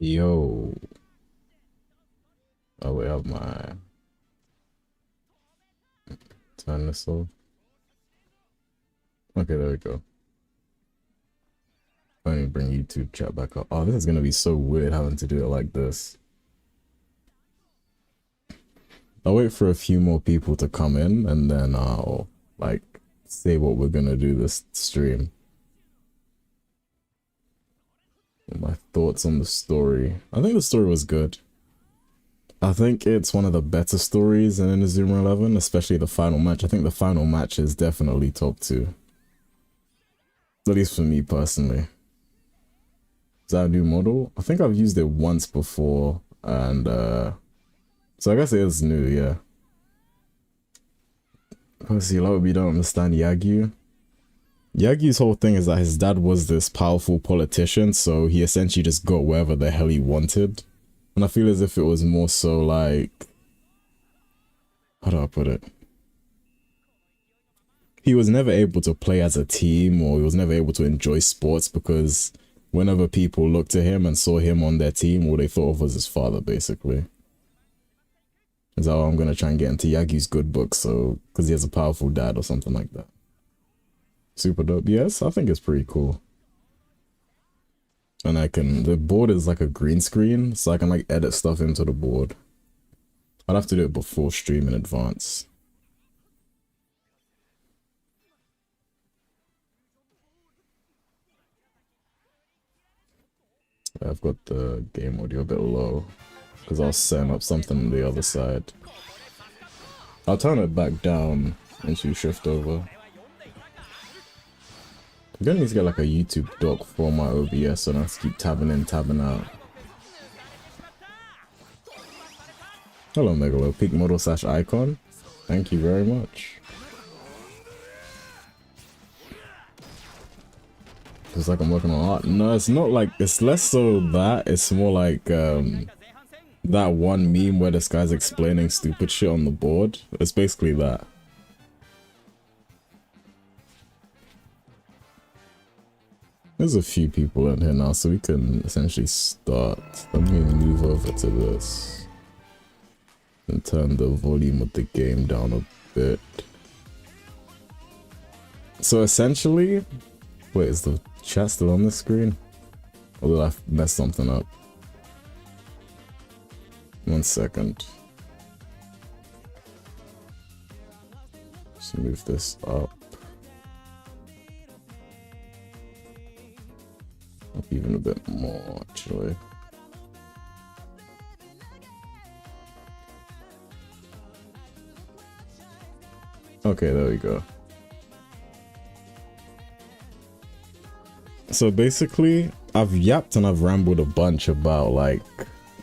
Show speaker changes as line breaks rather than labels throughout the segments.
Yo. Oh, wait, have my turn this off. Okay, there we go. Let me bring YouTube chat back up. Oh, this is gonna be so weird having to do it like this. I'll wait for a few more people to come in and then I'll like say what we're gonna do this stream. My thoughts on the story. I think the story was good. I think it's one of the better stories in INAZUMA 11, especially the final match. I think the final match is definitely top 2. At least for me personally. Is that a new model? I think I've used it once before, and so I guess it is new, yeah. Obviously, a lot of people don't understand Yagyu. Yagyu's whole thing is that his dad was this powerful politician, so he essentially just got wherever the hell he wanted. And I feel as if it was more so like... how do I put it? He was never able to play as a team, or he was never able to enjoy sports because whenever people looked at him and saw him on their team, all they thought of was his father, basically. Is that, oh, I'm going to try and get into Yagyu's good book, so because he has a powerful dad or something like that. Super dope. Yes, I think it's pretty cool. And the board is like a green screen, so I can like edit stuff into the board. I'd have to do it before stream in advance. I've got the game audio a bit low because I was setting up something on the other side. I'll turn it back down once you shift over. I'm gonna need to get like a YouTube doc for my OBS so I don't have to keep tabbing in, tabbing out. Hello Megalo, peak model / icon. Thank you very much. It's like I'm working on art. No, it's not like, it's less so that, it's more like that one meme where this guy's explaining stupid shit on the board. It's basically that. There's a few people in here now, so we can essentially start. Let me move over to this and turn the volume of the game down a bit. So essentially, wait, is the chat still on the screen? Or did I mess something up? 1 second. Just move this up. Even a bit more, actually. Okay, there we go. So basically, I've yapped and I've rambled a bunch about, like,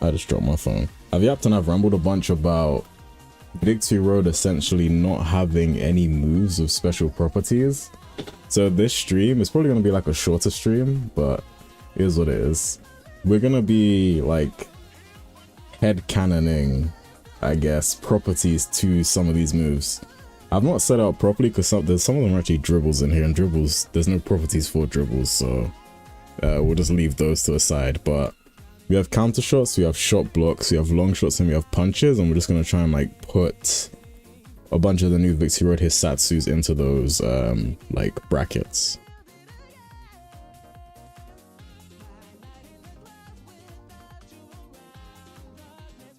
I just dropped my phone. I've yapped and I've rambled a bunch about Victory Road essentially not having any moves with special properties. So this stream is probably going to be like a shorter stream, but it is what it is. We're going to be like headcanoning, I guess, properties to some of these moves. I've not set out properly because some of them are actually dribbles in here, and dribbles, there's no properties for dribbles, so we'll just leave those to a side. But we have counter shots, we have shot blocks, we have long shots, and we have punches, and we're just going to try and like put a bunch of the new Victory Road Hisatsus into those like brackets.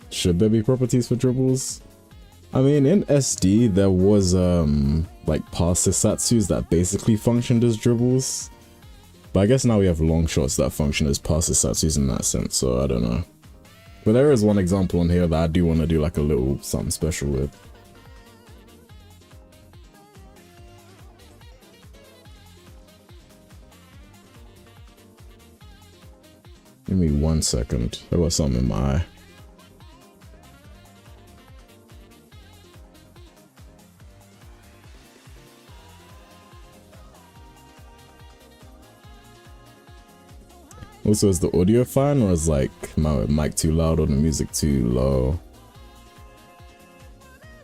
Should there be properties for dribbles? I mean, in SD there was like past Hisatsus that basically functioned as dribbles, but I guess now we have long shots that function as past Hisatsus in that sense, so I don't know. But there is one example on here that I do want to do like a little something special with. Give me 1 second. There was something in my eye. Also, is the audio fine, or is like my mic too loud or the music too low?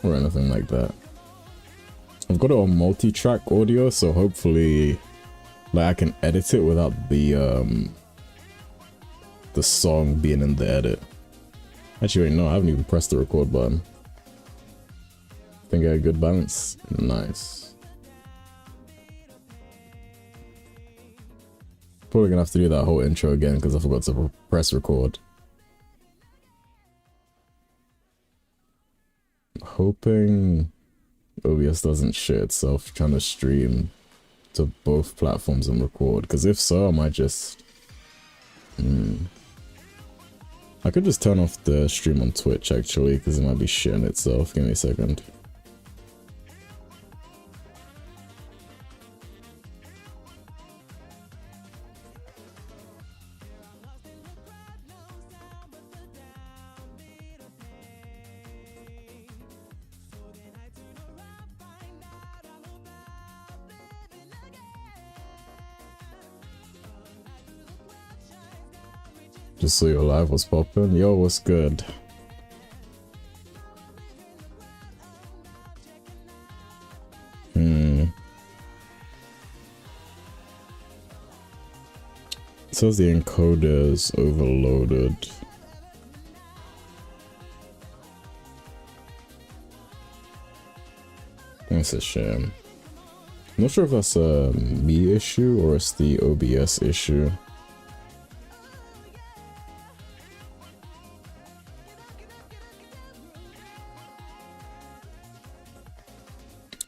Or anything like that. I've got it on multi-track audio, so hopefully like I can edit it without the song being in the edit. Actually, wait, no, I haven't even pressed the record button. Think I had a good balance? Nice. Probably gonna have to do that whole intro again because I forgot to press record. Hoping OBS doesn't shit itself trying to stream to both platforms and record, because if so, I might just... I could just turn off the stream on Twitch actually, because it might be shitting itself. Give me a second. Just so your live was popping. Yo, what's good? It says the encoder is overloaded. That's a shame. I'm not sure if that's a me issue or it's the OBS issue.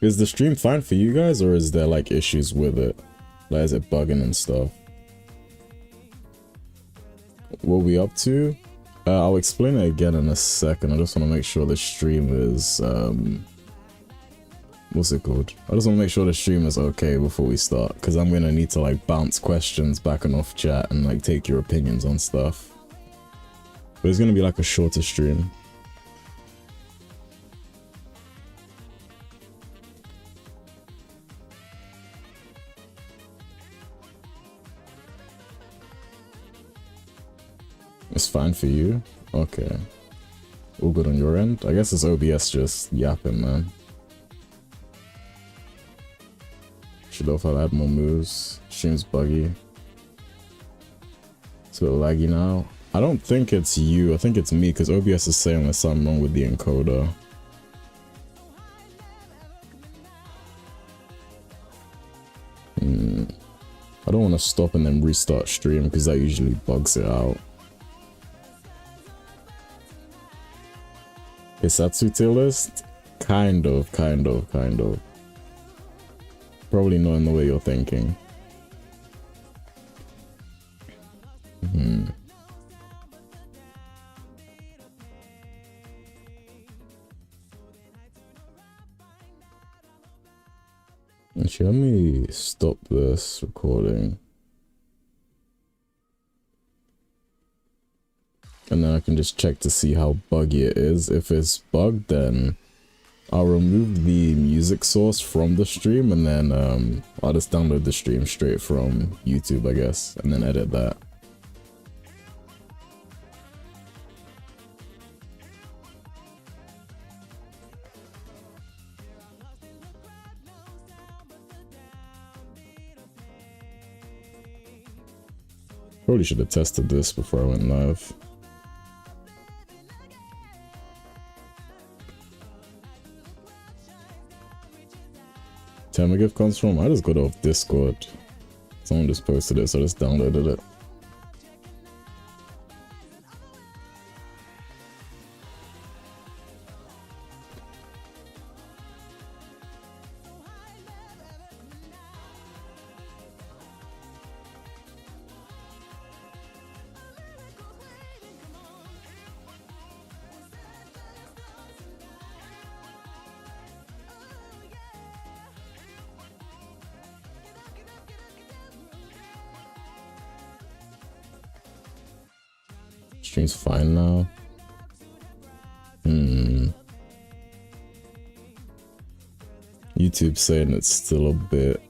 Is the stream fine for you guys, or is there like issues with it? Like, is it bugging and stuff? What we up to? I'll explain it again in a second. I just want to make sure the stream is what's it called? I just want to make sure the stream is okay before we start, because I'm gonna need to like bounce questions back and off chat and like take your opinions on stuff. But it's gonna be like a shorter stream. It's fine for you? Okay. All good on your end? I guess it's OBS just yapping, man. Should have had more moves. Stream's buggy. It's a bit laggy now. I don't think it's you. I think it's me, because OBS is saying there's something wrong with the encoder. I don't want to stop and then restart stream, because that usually bugs it out. Hisatsu tier list? Kind of. Probably not in the way you're thinking. Actually, let me stop this recording. and then I can just check to see how buggy it is. If it's bugged, then I'll remove the music source from the stream, and then I'll just download the stream straight from YouTube, I guess, and then edit that. Probably should have tested this before I went live. Tell me where gift comes from. I just got it off Discord. Someone just posted it, so I just downloaded it. Stream's fine now. YouTube saying it's still a bit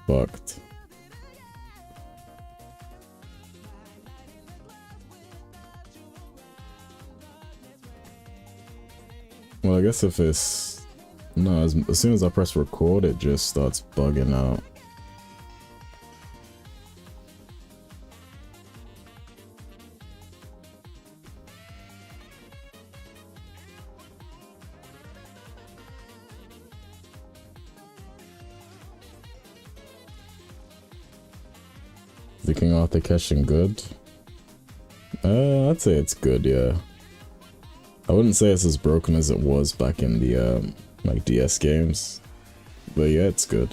fucked. Well, I guess if it's... No, as soon as I press record, it just starts bugging out. The King Arthur Keshin good? I'd say it's good, yeah. I wouldn't say it's as broken as it was back in the like DS games, but yeah, it's good.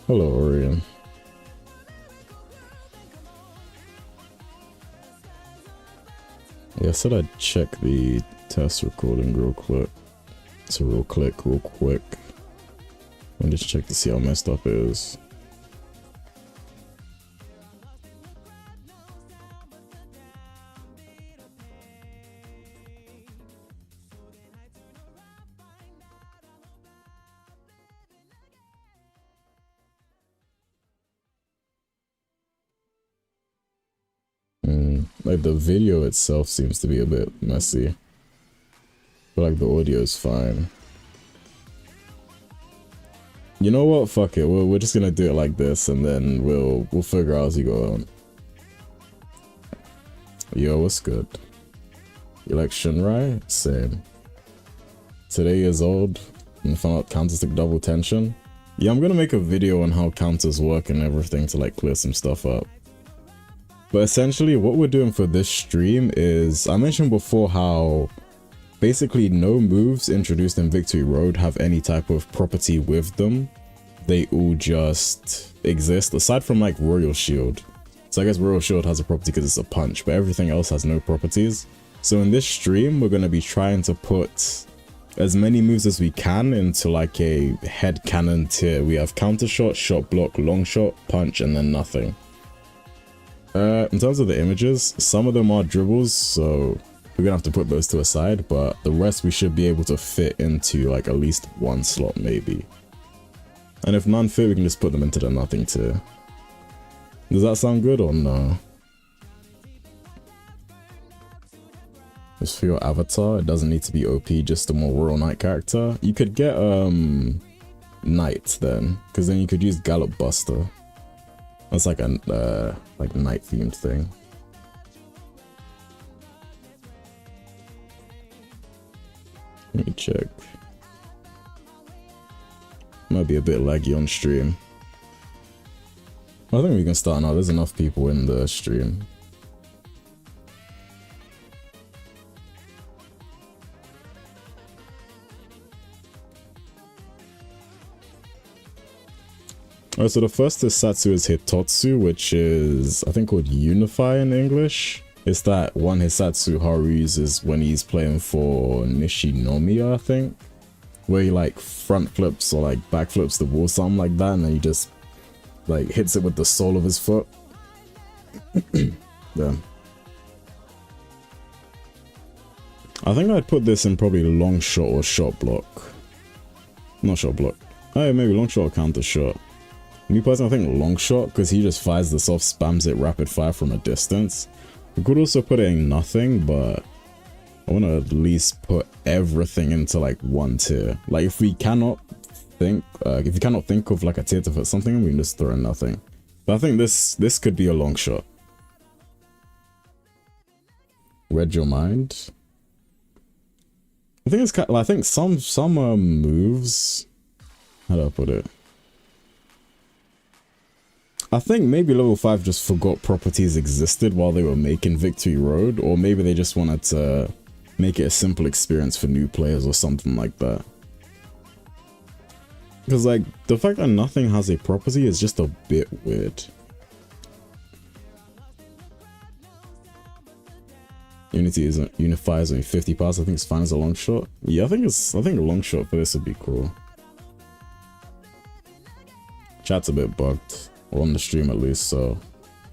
Hello, Orion. Yeah, I said I'd check the test recording real quick. So real quick. Let me just check to see how messed up it is. Like the video itself seems to be a bit messy, but like the audio is fine. You know what? Fuck it. We're just gonna do it like this, and then we'll figure out as you go on. Yo, what's good? You like Shinrai? Same. Today years old and found out counters take double tension. Yeah, I'm gonna make a video on how counters work and everything to like clear some stuff up. But essentially what we're doing for this stream is, I mentioned before how basically no moves introduced in Victory Road have any type of property with them. They all just exist, aside from like Royal Shield. So I guess Royal Shield has a property because it's a punch, but everything else has no properties. So in this stream, we're going to be trying to put as many moves as we can into like a head cannon tier. We have counter shot, shot block, long shot, punch, and then nothing. In terms of the images, some of them are dribbles, so we're gonna have to put those to a side, but the rest we should be able to fit into like at least one slot maybe. And if none fit, we can just put them into the nothing tier. Does that sound good or no? Just for your avatar, it doesn't need to be OP, just a more Royal Knight character. You could get Knight then, because then you could use Gallop Buster. That's like a like Knight themed thing. Let me check. Might be a bit laggy on stream. I think we can start now. There's enough people in the stream. Alright, so the first Satsu is Hitotsu, which is, I think, called Unify in English. It's that one Hisatsu Haru uses when he's playing for Nishinomiya, I think. where he like front flips or like back flips the wall, something like that, and then he just like hits it with the sole of his foot. Yeah. I think I'd put this in probably long shot or shot block. Not shot block. Oh, yeah, maybe long shot or counter shot. Me personally, I think long shot, because he just fires this off, spams it rapid fire from a distance. We could also put it in nothing, but I want to at least put everything into like one tier. Like if we cannot think of like a tier to put something in, we can just throw in nothing. But I think this could be a long shot. Read your mind. I think it's kind of, I think some moves. How do I put it? I think maybe level 5 just forgot properties existed while they were making Victory Road, or maybe they just wanted to make it a simple experience for new players or something like that. Because like the fact that nothing has a property is just a bit weird. Unify is only 50 parts. I think it's fine as a long shot. Yeah, I think a long shot for this would be cool. Chat's a bit bugged, or on the stream at least, so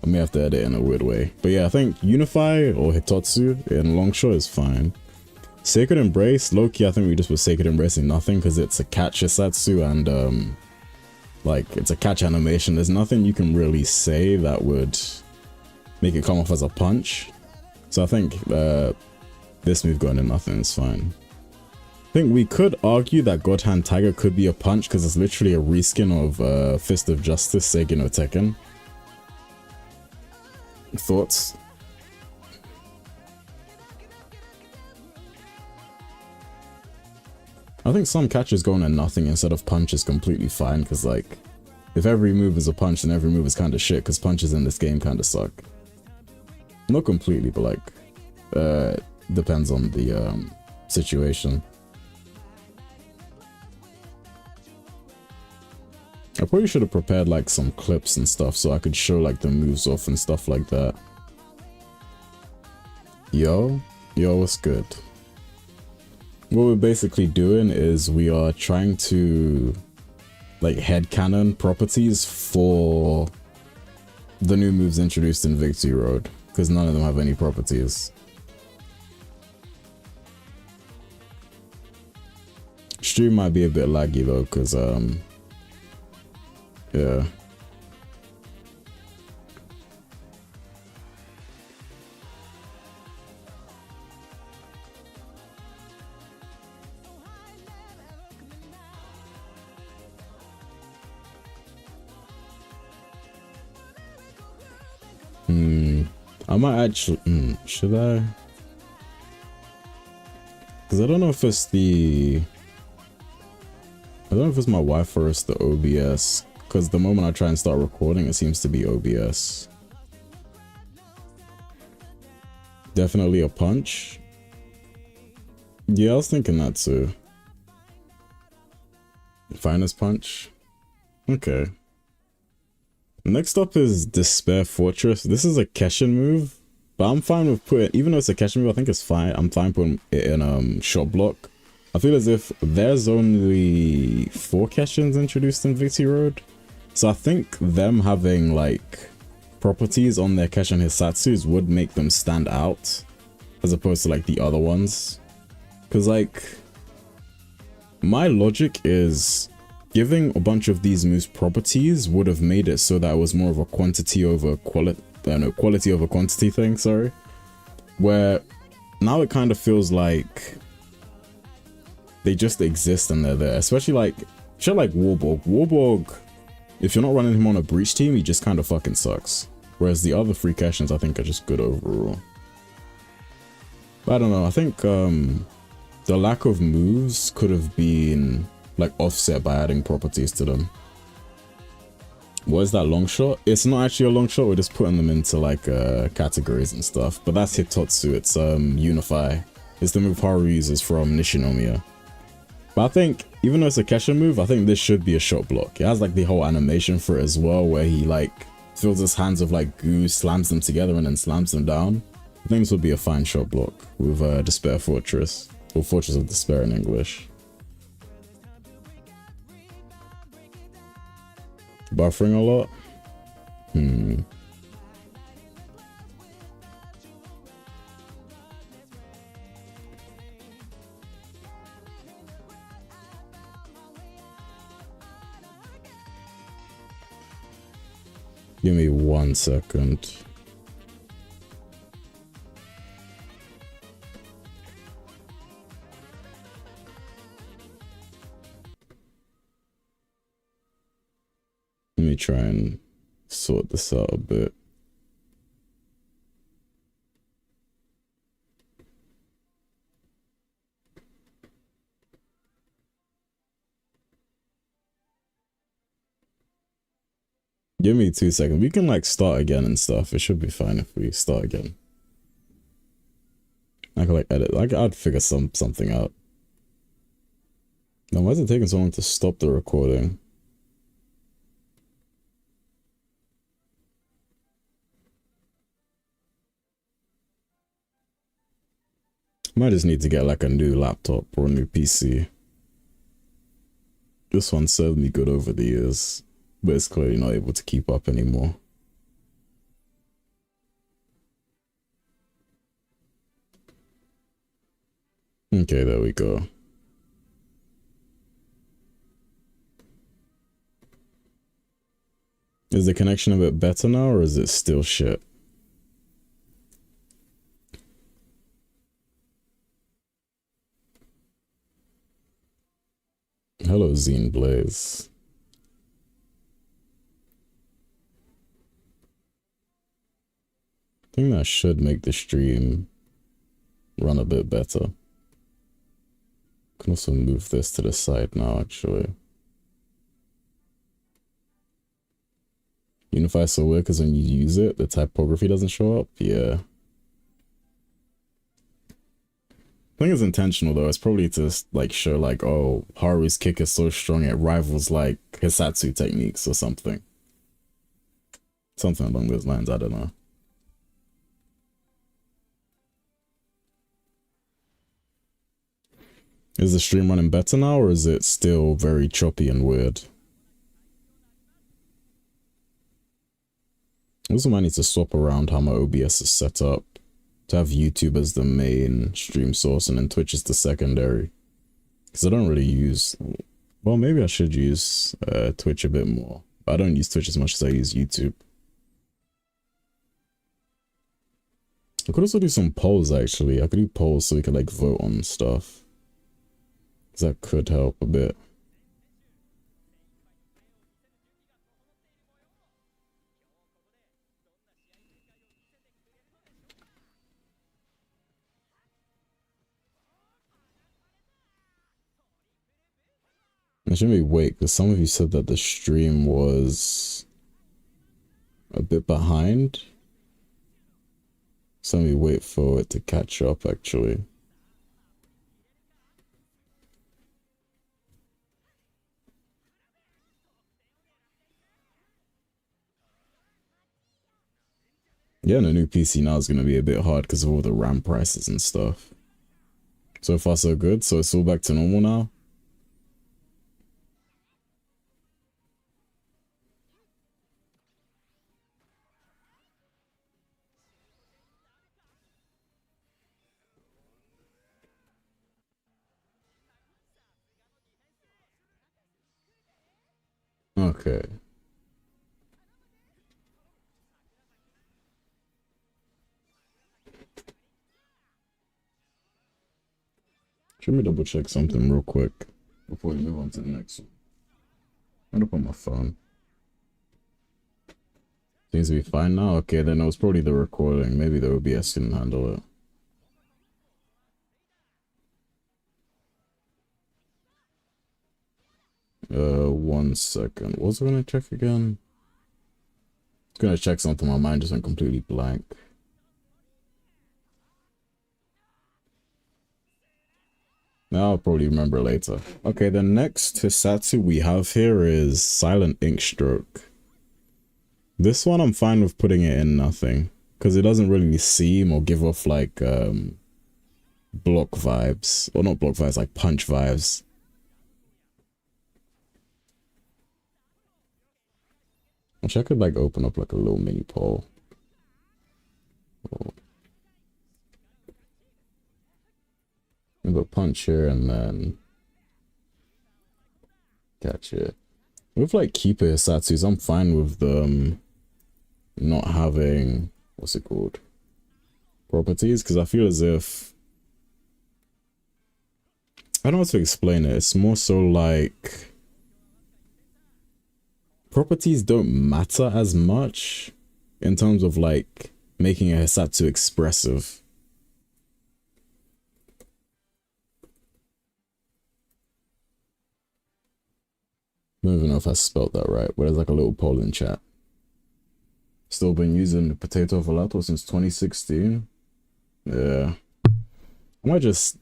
I may have to edit in a weird way. But yeah, I think Unify or Hitotsu in long shot is fine. Sacred Embrace, low-key, I think we just put Sacred Embrace in nothing because it's a catch Isatsu and like it's a catch animation. There's nothing you can really say that would make it come off as a punch. So I think this move going in nothing is fine. I think we could argue that God Hand Tiger could be a punch because it's literally a reskin of Fist of Justice, Seigen no Tekken. Thoughts? I think some catches going in nothing instead of punch is completely fine because like if every move is a punch then every move is kind of shit because punches in this game kind of suck. Not completely, but like depends on the situation. I probably should have prepared like some clips and stuff so I could show like the moves off and stuff like that. Yo, what's good? What we're basically doing is we are trying to like headcanon properties for the new moves introduced in Victory Road because none of them have any properties. Stream might be a bit laggy though because yeah. I might actually should I? Because I don't know if it's the my Wi-Fi or it's the OBS. Because the moment I try and start recording, it seems to be OBS. Definitely a punch. Yeah, I was thinking that too. Finest punch. Okay. Next up is Despair Fortress. This is a Keshin move, but I'm fine with putting, even though it's a Keshin move, I think it's fine. I'm fine putting it in shot block. I feel as if there's only 4 Keshins introduced in Victory Road. So I think them having like properties on their Keshin Hisatsus would make them stand out as opposed to like the other ones. Because like my logic is giving a bunch of these moves properties would have made it so that it was more of a quantity over quality, quality over quantity thing, sorry. Where now it kind of feels like they just exist and they're there. Especially like shit like Warborg. Warborg, if you're not running him on a breach team, he just kind of fucking sucks. Whereas the other 3 Keshins I think are just good overall. But I don't know, I think the lack of moves could have been like offset by adding properties to them. What is that long shot? It's not actually a long shot, we're just putting them into like categories and stuff. But that's Hitotsu, it's Unify. It's the move Haru uses from Nishinomiya. But I think, even though it's a Keshin move, I think this should be a shot block. It has like the whole animation for it as well, where he like fills his hands with like goo, slams them together and then slams them down. I think this would be a fine shot block with Despair Fortress, or Fortress of Despair in English. Buffering a lot? Give me 1 second. Let me try and sort this out a bit. Give me 2 seconds. We can like start again and stuff. It should be fine if we start again. I can like edit. I'd figure something out. Now, why is it taking so long to stop the recording? Might just need to get like a new laptop or a new PC. This one served me good over the years, but it's clearly not able to keep up anymore. Okay, there we go. Is the connection a bit better now, or is it still shit? Hello, Zine Blaze. I think that should make the stream run a bit better. Can also move this to the side now, actually. Unify so weird because when you use it, the typography doesn't show up. Yeah. I think it's intentional though. It's probably to like show like, oh, Haru's kick is so strong it rivals like Hisatsu techniques or something. Something along those lines, I don't know. Is the stream running better now, or is it still very choppy and weird? I also might need to swap around how my OBS is set up to have YouTube as the main stream source and then Twitch is the secondary. Because I don't really use... Well, maybe I should use Twitch a bit more. But I don't use Twitch as much as I use YouTube. I could also do some polls, actually. I could do polls so we could, like, vote on stuff. Because that could help a bit. Should we wait? Because some of you said that the stream was a bit behind. So let me wait for it to catch up, actually. Yeah, and a new PC now is going to be a bit hard because of all the RAM prices and stuff. So far, so good. So it's all back to normal now. Okay. Let me double check something real quick before we move on to the next one. I'm gonna put my phone. Seems to be fine now. Okay, then it was probably the recording. Maybe the OBS can handle it. One second. What was I gonna check again? I was gonna check something. My mind just went completely blank. Now I'll probably remember later. Okay, the next Hisatsu we have here is Silent Ink Stroke. This one I'm fine with putting it in nothing, because it doesn't really seem or give off like block vibes. Or not block vibes, like punch vibes. Which I could like open up like a little mini poll. We have a punch here and then catch it. With like keeper Hisatsus, I'm fine with them not having, what's it called, properties, because I feel as if, I don't know how to explain it. It's more so like properties don't matter as much in terms of like making a Hisatsu expressive. I don't even know if I spelled that right, but there's like a little poll in chat. Still been using the potato volato since 2016. Yeah. I might just,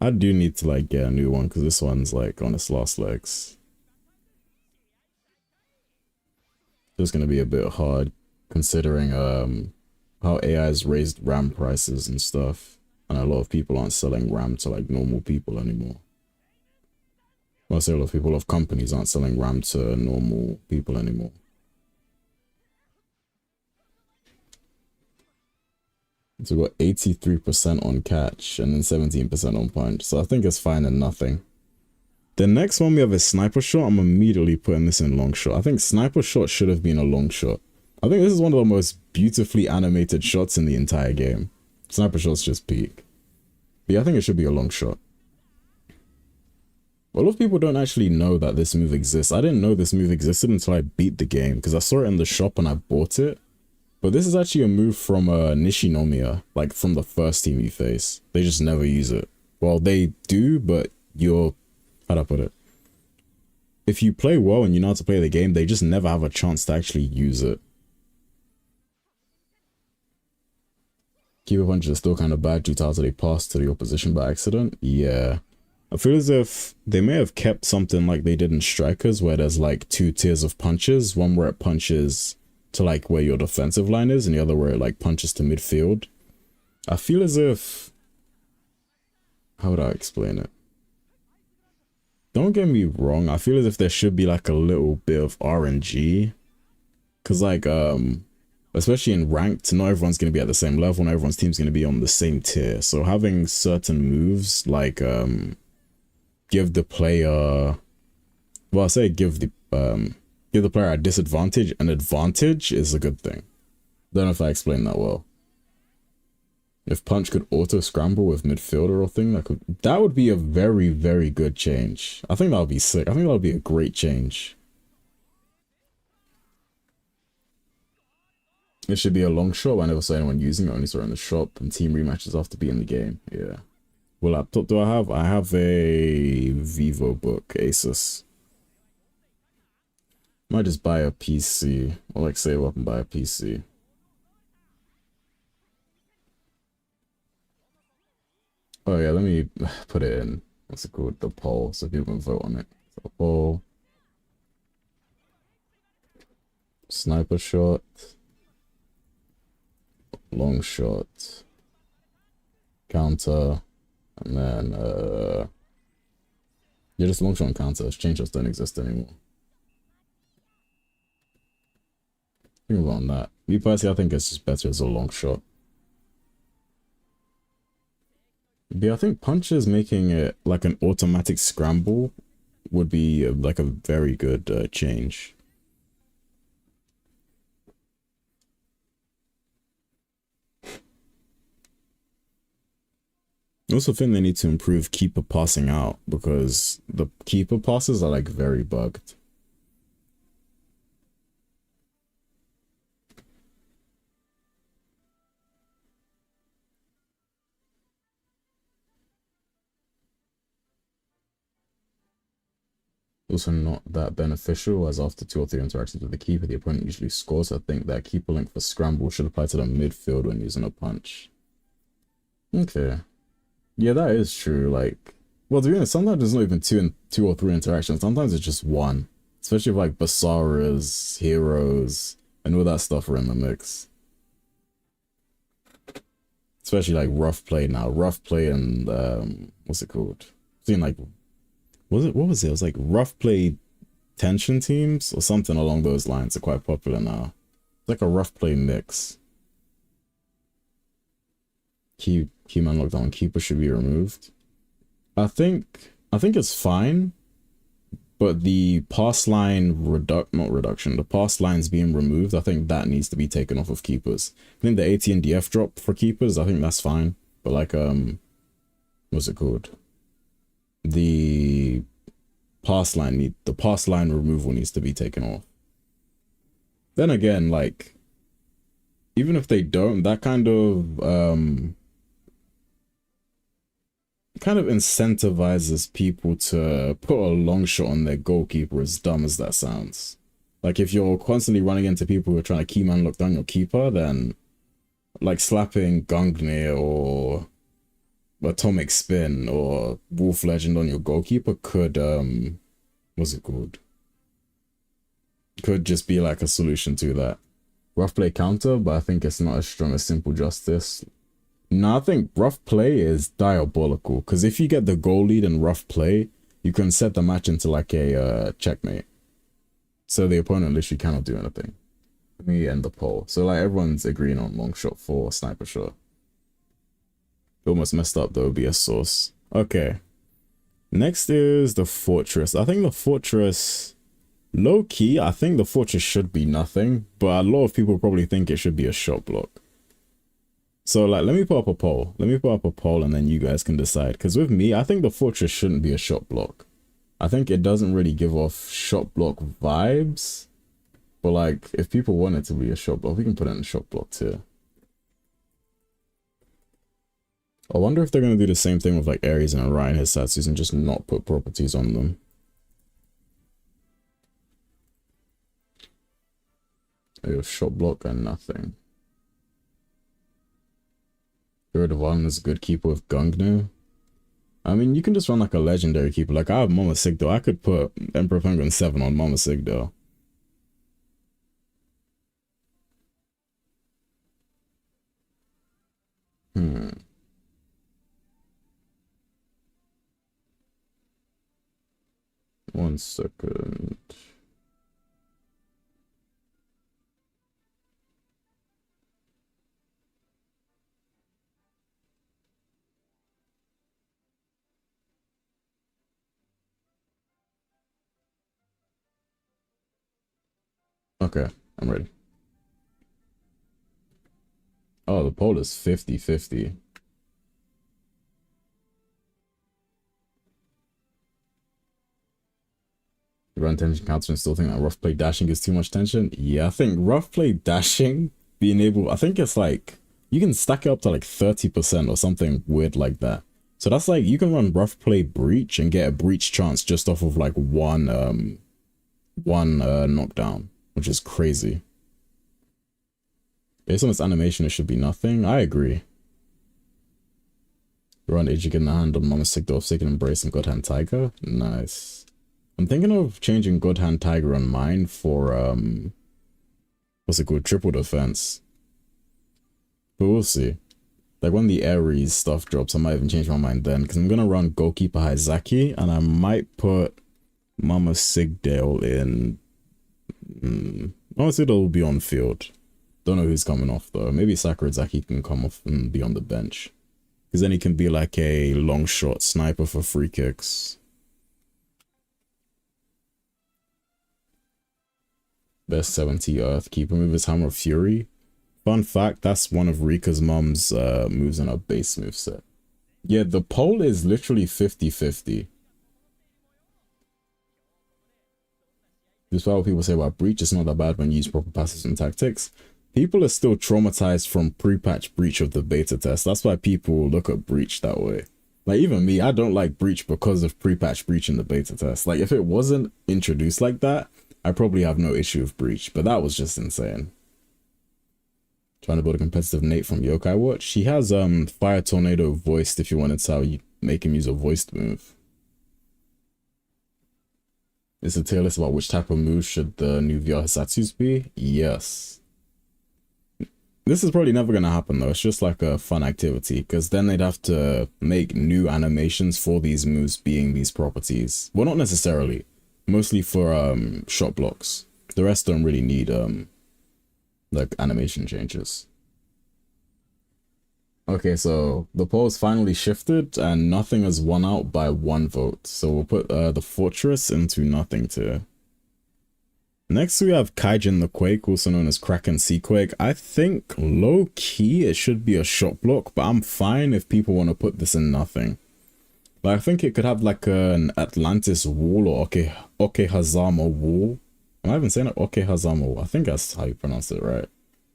I do need to like get a new one because this one's like on its last legs. It's gonna be a bit hard considering how AI has raised RAM prices and stuff, and a lot of people aren't selling RAM to like normal people anymore. Well, I say a lot of people, a lot of companies aren't selling RAM to normal people anymore. So we got 83% on catch and then 17% on punch. So I think it's fine and nothing. The next one we have is sniper shot. I'm immediately putting this in long shot. I think sniper shot should have been a long shot. I think this is one of the most beautifully animated shots in the entire game. Sniper shot's just peak. But yeah, I think it should be a long shot. A lot of people don't actually know that this move exists. I didn't know this move existed until I beat the game because I saw it in the shop and I bought it. But this is actually a move from Nishinomiya, like from the first team you face. They just never use it. Well, they do, but how'd I put it? If you play well and you know how to play the game, they just never have a chance to actually use it. Keeper punches are still kind of bad due to how they pass to the opposition by accident. Yeah. I feel as if they may have kept something like they did in Strikers where there's like 2 tiers of punches. One where it punches to like where your defensive line is and the other where it like punches to midfield. I feel as if, how would I explain it? Don't get me wrong, I feel as if there should be like a little bit of RNG. Cause like especially in ranked, not everyone's gonna be at the same level, not everyone's team's gonna be on the same tier. So having certain moves like give the player, well, I say give the player a disadvantage an advantage is a good thing. Don't know if I explained that well. If punch could auto scramble with midfielder or thing, that would be a very, very good change. I think that would be sick. I think that would be a great change. It should be a long shot. I never saw anyone using it, only saw it in the shop and team rematches after being the game. Yeah. What laptop do I have? I have a VivoBook Asus. Might just buy a PC, or like save up and buy a PC. Oh yeah, let me put it in, what's it called, the poll, so people can vote on it. So poll, sniper shot, long shot, counter, and then yeah, just long shot and counter. Change shots don't exist anymore. Think about on that. Me personally, I think it's just better as a long shot. But yeah, I think punches making it like an automatic scramble would be like a very good change. I also think they need to improve keeper passing out because the keeper passes are like very bugged. Also not that beneficial, as after 2 or 3 interactions with the keeper, the opponent usually scores. I think that keeper link for scramble should apply to the midfield when using a punch. Okay. Yeah, that is true. Like, well, to be honest, sometimes there's not even 2 or 3 interactions. Sometimes it's just 1. Especially if like Basaras, heroes, and all that stuff are in the mix. Especially like rough play now. Rough play and what's it called? Seeing like what was it? It was like rough play tension teams or something along those lines are quite popular now. It's like a rough play mix. Keyman lockdown keeper should be removed. I think it's fine, but the pass line the pass lines being removed, I think that needs to be taken off of keepers. I think the AT and DF drop for keepers, I think that's fine. But like what's it called? The pass line removal needs to be taken off. Then again, like, even if they don't, that kind of incentivizes people to put a long shot on their goalkeeper, as dumb as that sounds. Like, if you're constantly running into people who are trying to keyman lock down your keeper, then like slapping Gungnir or Atomic Spin or Wolf Legend on your goalkeeper could what's it called? Could just be like a solution to that. Rough play counter, but I think it's not as strong as Simple Justice. No, I think rough play is diabolical, because if you get the goal lead in rough play, you can set the match into like a checkmate. So the opponent literally cannot do anything. Let me end the poll. So like everyone's agreeing on long shot 4, sniper shot. Almost messed up the OBS source. Okay. Next is the Fortress. I think the Fortress, low key, I think the Fortress should be nothing, but a lot of people probably think it should be a shot block. So like, let me put up a poll. And then you guys can decide. Because with me, I think the Fortress shouldn't be a shot block. I think it doesn't really give off shot block vibes. But like, if people want it to be a shot block, we can put it in a shot block too. I wonder if they're going to do the same thing with like Ares and Orion Hisatsus and just not put properties on them. Oh, shot block and nothing. Hero Divine is a good keeper with Gungnir. I mean, you can just run like a legendary keeper. Like, I have Mama Sigdo. I could put Emperor Penguin 7 on Mama Sigdo. One second. Okay, I'm ready. Oh, the poll is 50-50. Run tension counter and still think that rough play dashing is too much tension? Yeah, I think rough play dashing being able, I think it's like, you can stack it up to like 30% or something weird like that. So that's like, you can run rough play breach and get a breach chance just off of like one knockdown, which is crazy. Based on its animation, it should be nothing. I agree. Run Ejik in the hand on Mama Sigdo, Forsaken Embrace and God Hand Tiger. Nice. I'm thinking of changing God Hand Tiger on mine for, what's it called? Triple defense. But we'll see. Like when the Ares stuff drops, I might even change my mind then, because I'm going to run Goalkeeper Hyzaki, and I might put Mama Sigdale in. Mama Sigdale will be on field. Don't know who's coming off though. Maybe Sakurazaki can come off and be on the bench. Because then he can be like a long shot sniper for free kicks. Best 70 Earth Keeper move is Hammer of Fury. Fun fact, that's one of Rika's mom's moves in her base moveset. Yeah, the poll is literally 50-50. Despite what people say about Breach, it's not that bad when you use proper passes and tactics. People are still traumatized from pre-patch Breach of the beta test. That's why people look at Breach that way. Like, even me, I don't like Breach because of pre-patch Breach in the beta test. Like, if it wasn't introduced like that, I probably have no issue with Breach, but that was just insane. Trying to build a competitive Nate from Yokai Watch. He has Fire Tornado voiced if you wanted to how you make him use a voiced move. Is a tier list about which type of move should the new VR Hisatsus be? Yes. This is probably never going to happen though. It's just like a fun activity, because then they'd have to make new animations for these moves being these properties. Well, not necessarily. Mostly for shot blocks. The rest don't really need like animation changes. Okay, so the polls finally shifted and nothing has won out by 1 vote. So we'll put the fortress into nothing too. Next we have Kaijin the Quake, also known as Kraken Seaquake. I think low-key it should be a shot block, but I'm fine if people want to put this in nothing. Like, I think it could have like an Atlantis wall or Okehazama wall. Am I even saying it? Okehazama wall. I think that's how you pronounce it, right?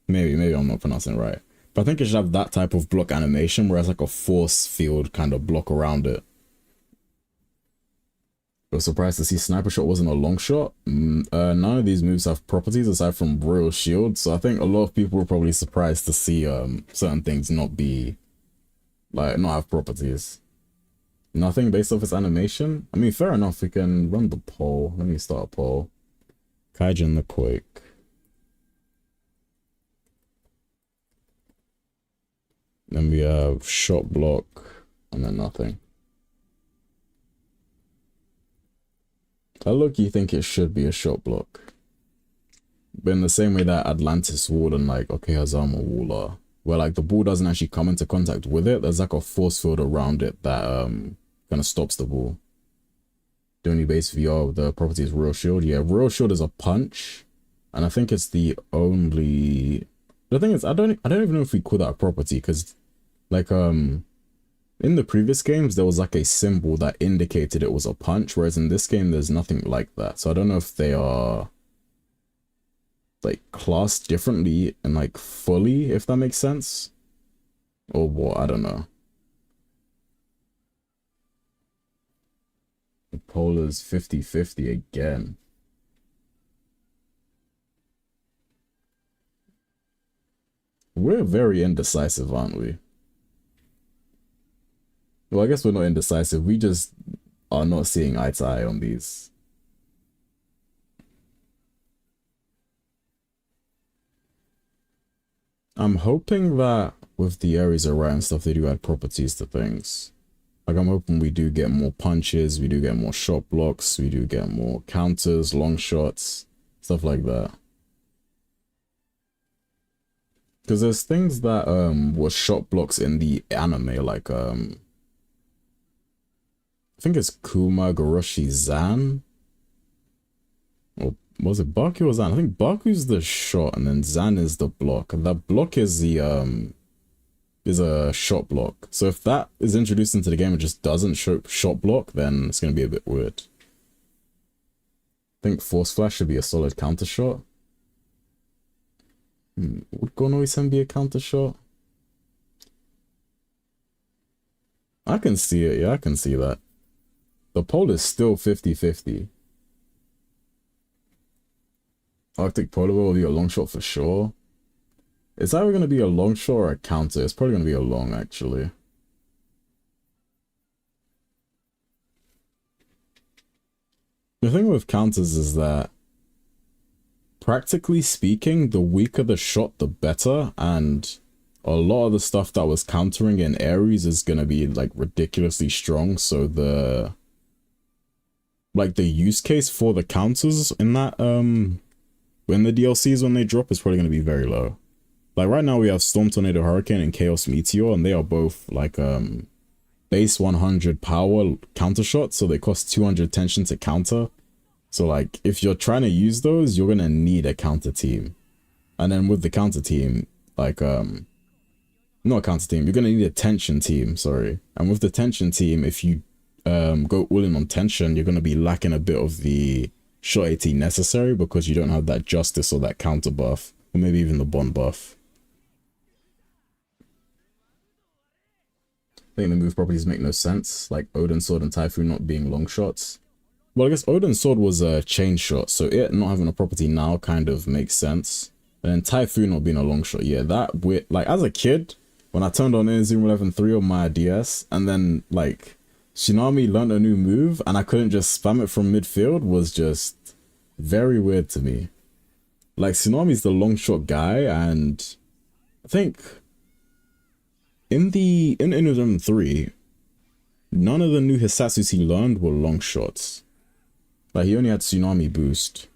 Maybe I'm not pronouncing it right. But I think it should have that type of block animation where it's like a force field kind of block around it. I was surprised to see Sniper Shot wasn't a long shot. None of these moves have properties aside from Royal Shield, so I think a lot of people were probably surprised to see certain things not have properties. Nothing based off its animation? I mean, fair enough, we can run the poll. Let me start a poll. Kaijin the Quake. Then we have shot block, and then nothing. I low-key think it should be a shot block. But in the same way that Atlantis Wall and like Okehazama Wall are, where like the ball doesn't actually come into contact with it, there's like a force field around it that kind of stops the ball. The only base VR of the property is Royal Shield. Yeah, Royal Shield is a punch, and I think it's the only. The thing is, I don't even know if we call that a property, because like in the previous games there was like a symbol that indicated it was a punch, whereas in this game there's nothing like that. So I don't know if they are like classed differently and like fully, if that makes sense, or what. I don't know. The poll is 50-50 again. We're very indecisive, aren't we? Well, I guess we're not indecisive. We just are not seeing eye to eye on these. I'm hoping that with the Ares Array and stuff, they do add properties to things. Like, I'm hoping we do get more punches, we do get more shot blocks, we do get more counters, long shots, stuff like that. Because there's things that were shot blocks in the anime, like I think it's Kuma, Goroshi, Zan, or was it Baku or Zan? I think Baku's the shot and then Zan is the block, and that block is the is a shot block. So if that is introduced into the game and just doesn't show shot block, then it's going to be a bit weird. I think Force Flash should be a solid counter shot. Would Gonoi-sen be a counter shot? I can see it, yeah, I can see that. The poll is still 50-50. Arctic Polar Bear will be a long shot for sure. It's either going to be a long shot or a counter. It's probably going to be a long, actually. The thing with counters is that, practically speaking, the weaker the shot, the better, and a lot of the stuff that was countering in Ares is going to be, like, ridiculously strong, so the use case for the counters in that, when the DLCs, when they drop, is probably going to be very low. Like, right now we have Storm Tornado Hurricane and Chaos Meteor, and they are both, like, base 100 power counter shots, so they cost 200 tension to counter. So, like, if you're trying to use those, you're gonna need a counter team. And then with the counter team, like, not a counter team, you're gonna need a tension team, sorry. And with the tension team, if you go all in on tension, you're gonna be lacking a bit of the shot AT necessary because you don't have that justice or that counter buff, or maybe even the bond buff. I think the move properties make no sense, like Odin Sword and Typhoon not being long shots. Well, I guess Odin Sword was a chain shot, so it not having a property now kind of makes sense. And then Typhoon not being a long shot, yeah, that with like as a kid, when I turned on INAZUMA 11 on my DS, and then like Shinami learned a new move and I couldn't just spam it from midfield was just very weird to me. Like, Tsunami's the long shot guy, and I think in INAZUMA 3, none of the new Hisatsus he learned were long shots. Like, he only had Tsunami Boost.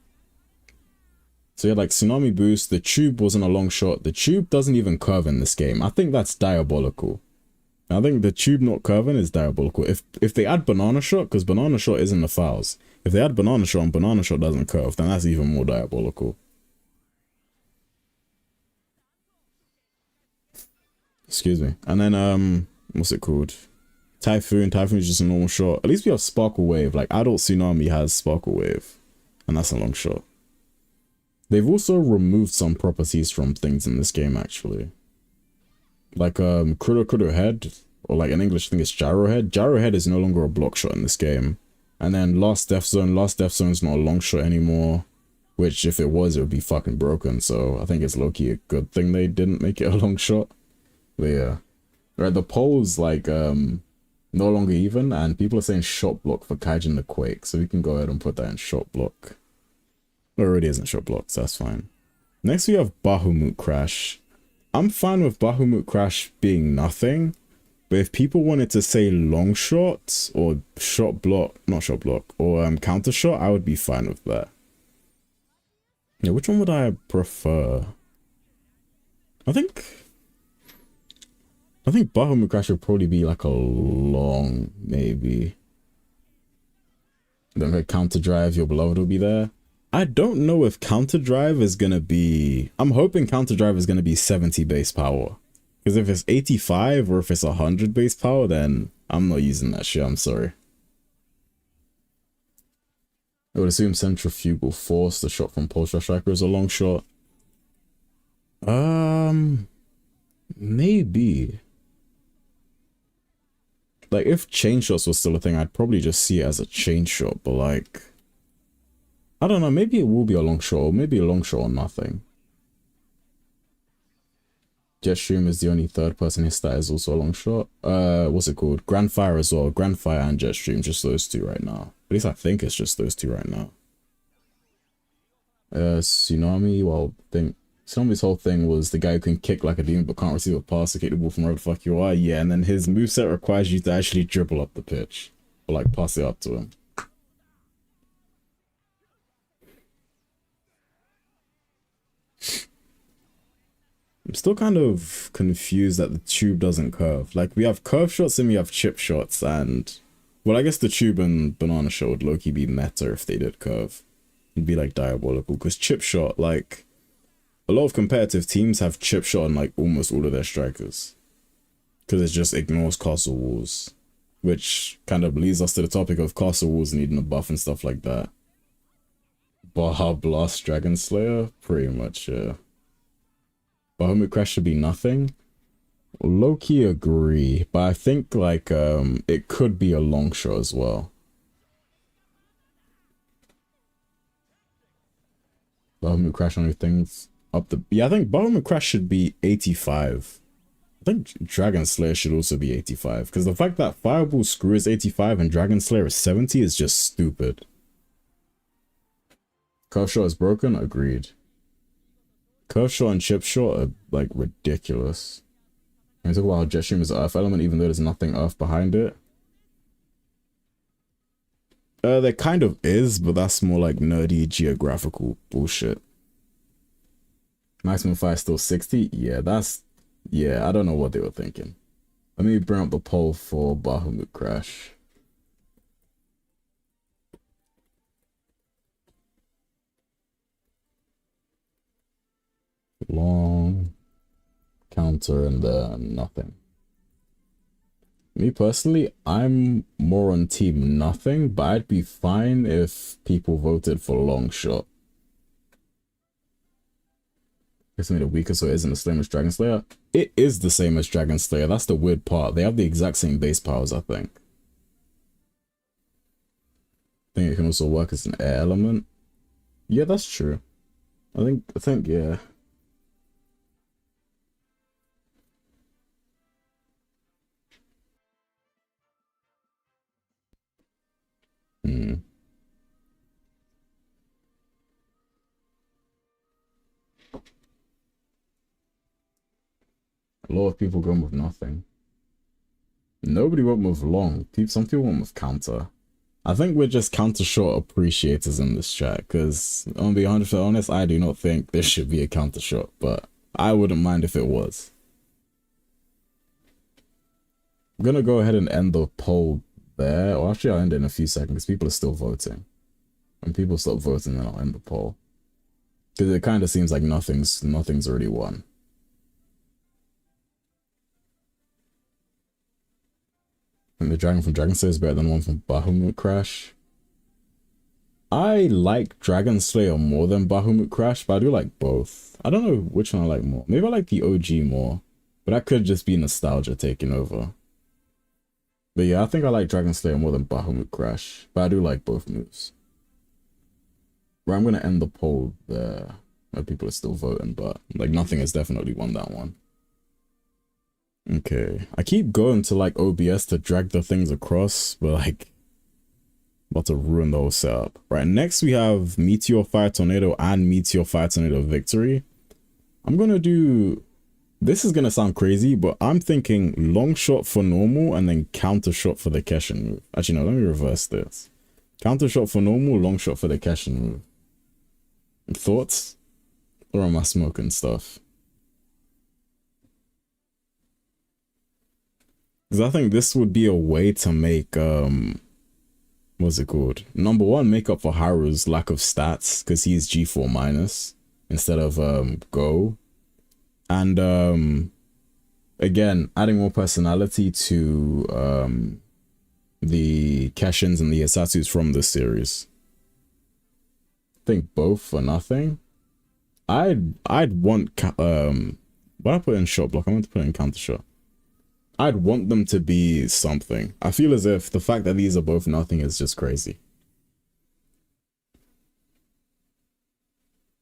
So he had like Tsunami Boost, the tube wasn't a long shot. The tube doesn't even curve in this game. I think that's diabolical. I think the tube not curving is diabolical. If they add Banana Shot, because Banana Shot isn't the fouls. If they add Banana Shot and Banana Shot doesn't curve, then that's even more diabolical. Excuse me. And then, what's it called? Typhoon. Typhoon is just a normal shot. At least we have Sparkle Wave. Like, Adult Tsunami has Sparkle Wave. And that's a long shot. They've also removed some properties from things in this game, actually. Like, Critter Head, or like in English, I think it's Gyro Head. Gyro Head is no longer a block shot in this game. And then Last Death Zone is not a long shot anymore. Which, if it was, it would be fucking broken. So, I think it's low-key a good thing they didn't make it a long shot. But yeah. Right, the poll's like, no longer even, and people are saying shot block for Kaijin the Quake. So we can go ahead and put that in shot block. It already isn't shot block, so that's fine. Next we have Bahamut Crash. I'm fine with Bahamut Crash being nothing, but if people wanted to say long shots or shot block, not shot block, or counter shot, I would be fine with that. Yeah, which one would I prefer? I think Bahamut Crash would probably be like a long, maybe. Then counter drive, your beloved will be there. I don't know if counter drive is gonna be. I'm hoping counter drive is gonna be 70 base power. Because if it's 85 or if it's 100 base power, then I'm not using that shit. I'm sorry. I would assume Centrifugal Force, the shot from Pulsar Striker, is a long shot. Maybe. Like, if chain shots was still a thing, I'd probably just see it as a chain shot, but like, I don't know, maybe it will be a long shot, or maybe a long shot or nothing. Jetstream is the only third person his stat is also a long shot. What's it called? Grandfire as well. Grandfire and Jetstream, just those two right now. At least I think it's just those two right now. Tsunami, well, Tsunami's whole thing was the guy who can kick like a demon but can't receive a pass to kick the ball from wherever the fuck you are. Yeah, and then his moveset requires you to actually dribble up the pitch. Or like pass it up to him. I'm still kind of confused that the tube doesn't curve. Like, we have curve shots and we have chip shots, and well, I guess the tube and banana shot would low-key be meta if they did curve. It'd be like diabolical, because chip shot, like, a lot of competitive teams have chip shot on like almost all of their strikers. Because it just ignores castle walls. Which kind of leads us to the topic of castle walls needing a buff and stuff like that. Baja Blast Dragon Slayer? Pretty much, yeah. Bahamut Crash should be nothing. Low-key agree, but I think like it could be a long shot as well. Bahamut Crash only things up the... Yeah, I think Bahamut Crash should be 85. I think Dragon Slayer should also be 85. Because the fact that Fireball Screw is 85 and Dragon Slayer is 70 is just stupid. Curve Shot is broken? Agreed. Curve Shot and Chip Shot are like ridiculous. When we talk about how Jetstream is an Earth element even though there's nothing Earth behind it. There kind of is, but that's more like nerdy geographical bullshit. Maximum fire still 60? Yeah, that's... Yeah, I don't know what they were thinking. Let me bring up the poll for Bahamut Crash. Long... Counter and nothing. Me personally, I'm more on team nothing, but I'd be fine if people voted for long shot. It's made it weaker so it isn't the same as Dragon Slayer. It is the same as Dragon Slayer. That's the weird part. They have the exact same base powers, I think. I think it can also work as an air element. Yeah, that's true. I think, yeah. A lot of people going with nothing. Nobody went with long. Some people went with counter. I think we're just counter shot appreciators in this chat, because I'm gonna be 100% honest, I do not think there should be a counter shot, but I wouldn't mind if it was. I'm gonna go ahead and end the poll there, or actually I'll end it in a few seconds because people are still voting. When people stop voting, then I'll end the poll. Because it kind of seems like nothing's already won. And the dragon from Dragon Slayer is better than one from Bahamut Crash. I like Dragon Slayer more than Bahamut Crash, but I do like both. I don't know which one I like more. Maybe I like the OG more, but that could just be nostalgia taking over. But yeah, I think I like Dragon Slayer more than Bahamut Crash, but I do like both moves. Right, I'm going to end the poll there. People are still voting, but like nothing has definitely won that one. Okay, I keep going to like OBS to drag the things across, but like about to ruin the whole setup. Right, next we have Meteor Fire Tornado and Meteor Fire Tornado Victory. I'm gonna do, this is gonna sound crazy, but I'm thinking long shot for normal and then counter shot for the Keshin move. Actually no, let me reverse this. Counter shot for normal, long shot for the Keshin move. Thoughts? Or am I smoking stuff? Because I think this would be a way to make, what's it called? Number one, make up for Haru's lack of stats, because he's G4 minus instead of Go. And again, adding more personality to the Keshins and the Hisatsus from this series. I think both for nothing. I'd want what I put in shot block, I want to put in counter shot. I'd want them to be something. I feel as if the fact that these are both nothing is just crazy.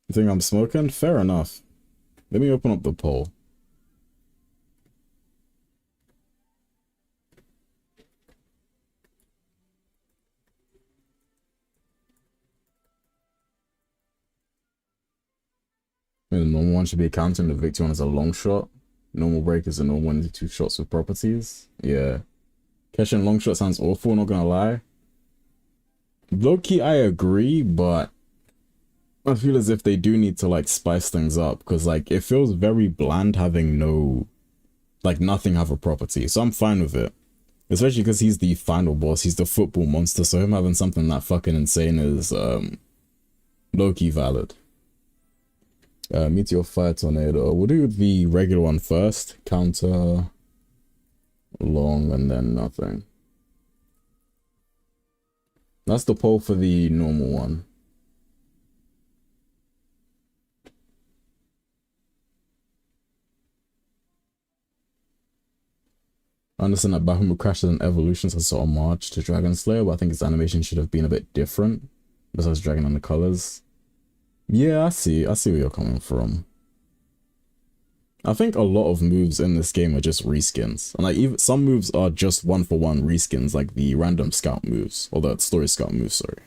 You think I'm smoking? Fair enough. Let me open up the poll. The normal one should be a counter and the victory one is a long shot. Normal break is a normal 1 to 2 shots with properties. Yeah. Keshin long shot sounds awful, not gonna lie. Low-key, I agree, but I feel as if they do need to like spice things up, because like it feels very bland having no, like nothing have a property. So I'm fine with it. Especially because he's the final boss, he's the football monster, so him having something that fucking insane is low-key valid. Meteor Fire Tornado. We'll do the regular one first. Counter, long, and then nothing. That's the poll for the normal one. I understand that Bahamut Crash is an evolution, so it's a homage to Dragon Slayer, but I think its animation should have been a bit different. Besides dragging on the colors. Yeah, I see where you're coming from. I think a lot of moves in this game are just reskins. And like even some moves are just 1-for-1 reskins, like the random scout moves. Or the story scout moves, sorry.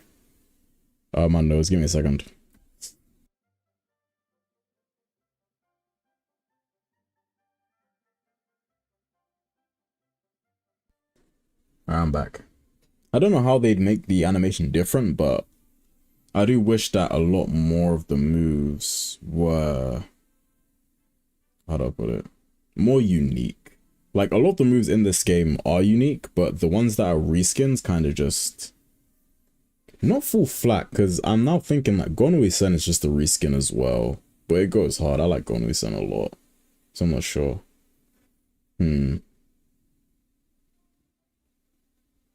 My nose, give me a second. Alright, I'm back. I don't know how they'd make the animation different, but I do wish that a lot more of the moves were, how do I put it, more unique. Like a lot of the moves in this game are unique, but the ones that are reskins kind of just not fall flat, because I'm now thinking that Gonui-sen is just a reskin as well, but it goes hard. I like Gonui-sen a lot, so I'm not sure.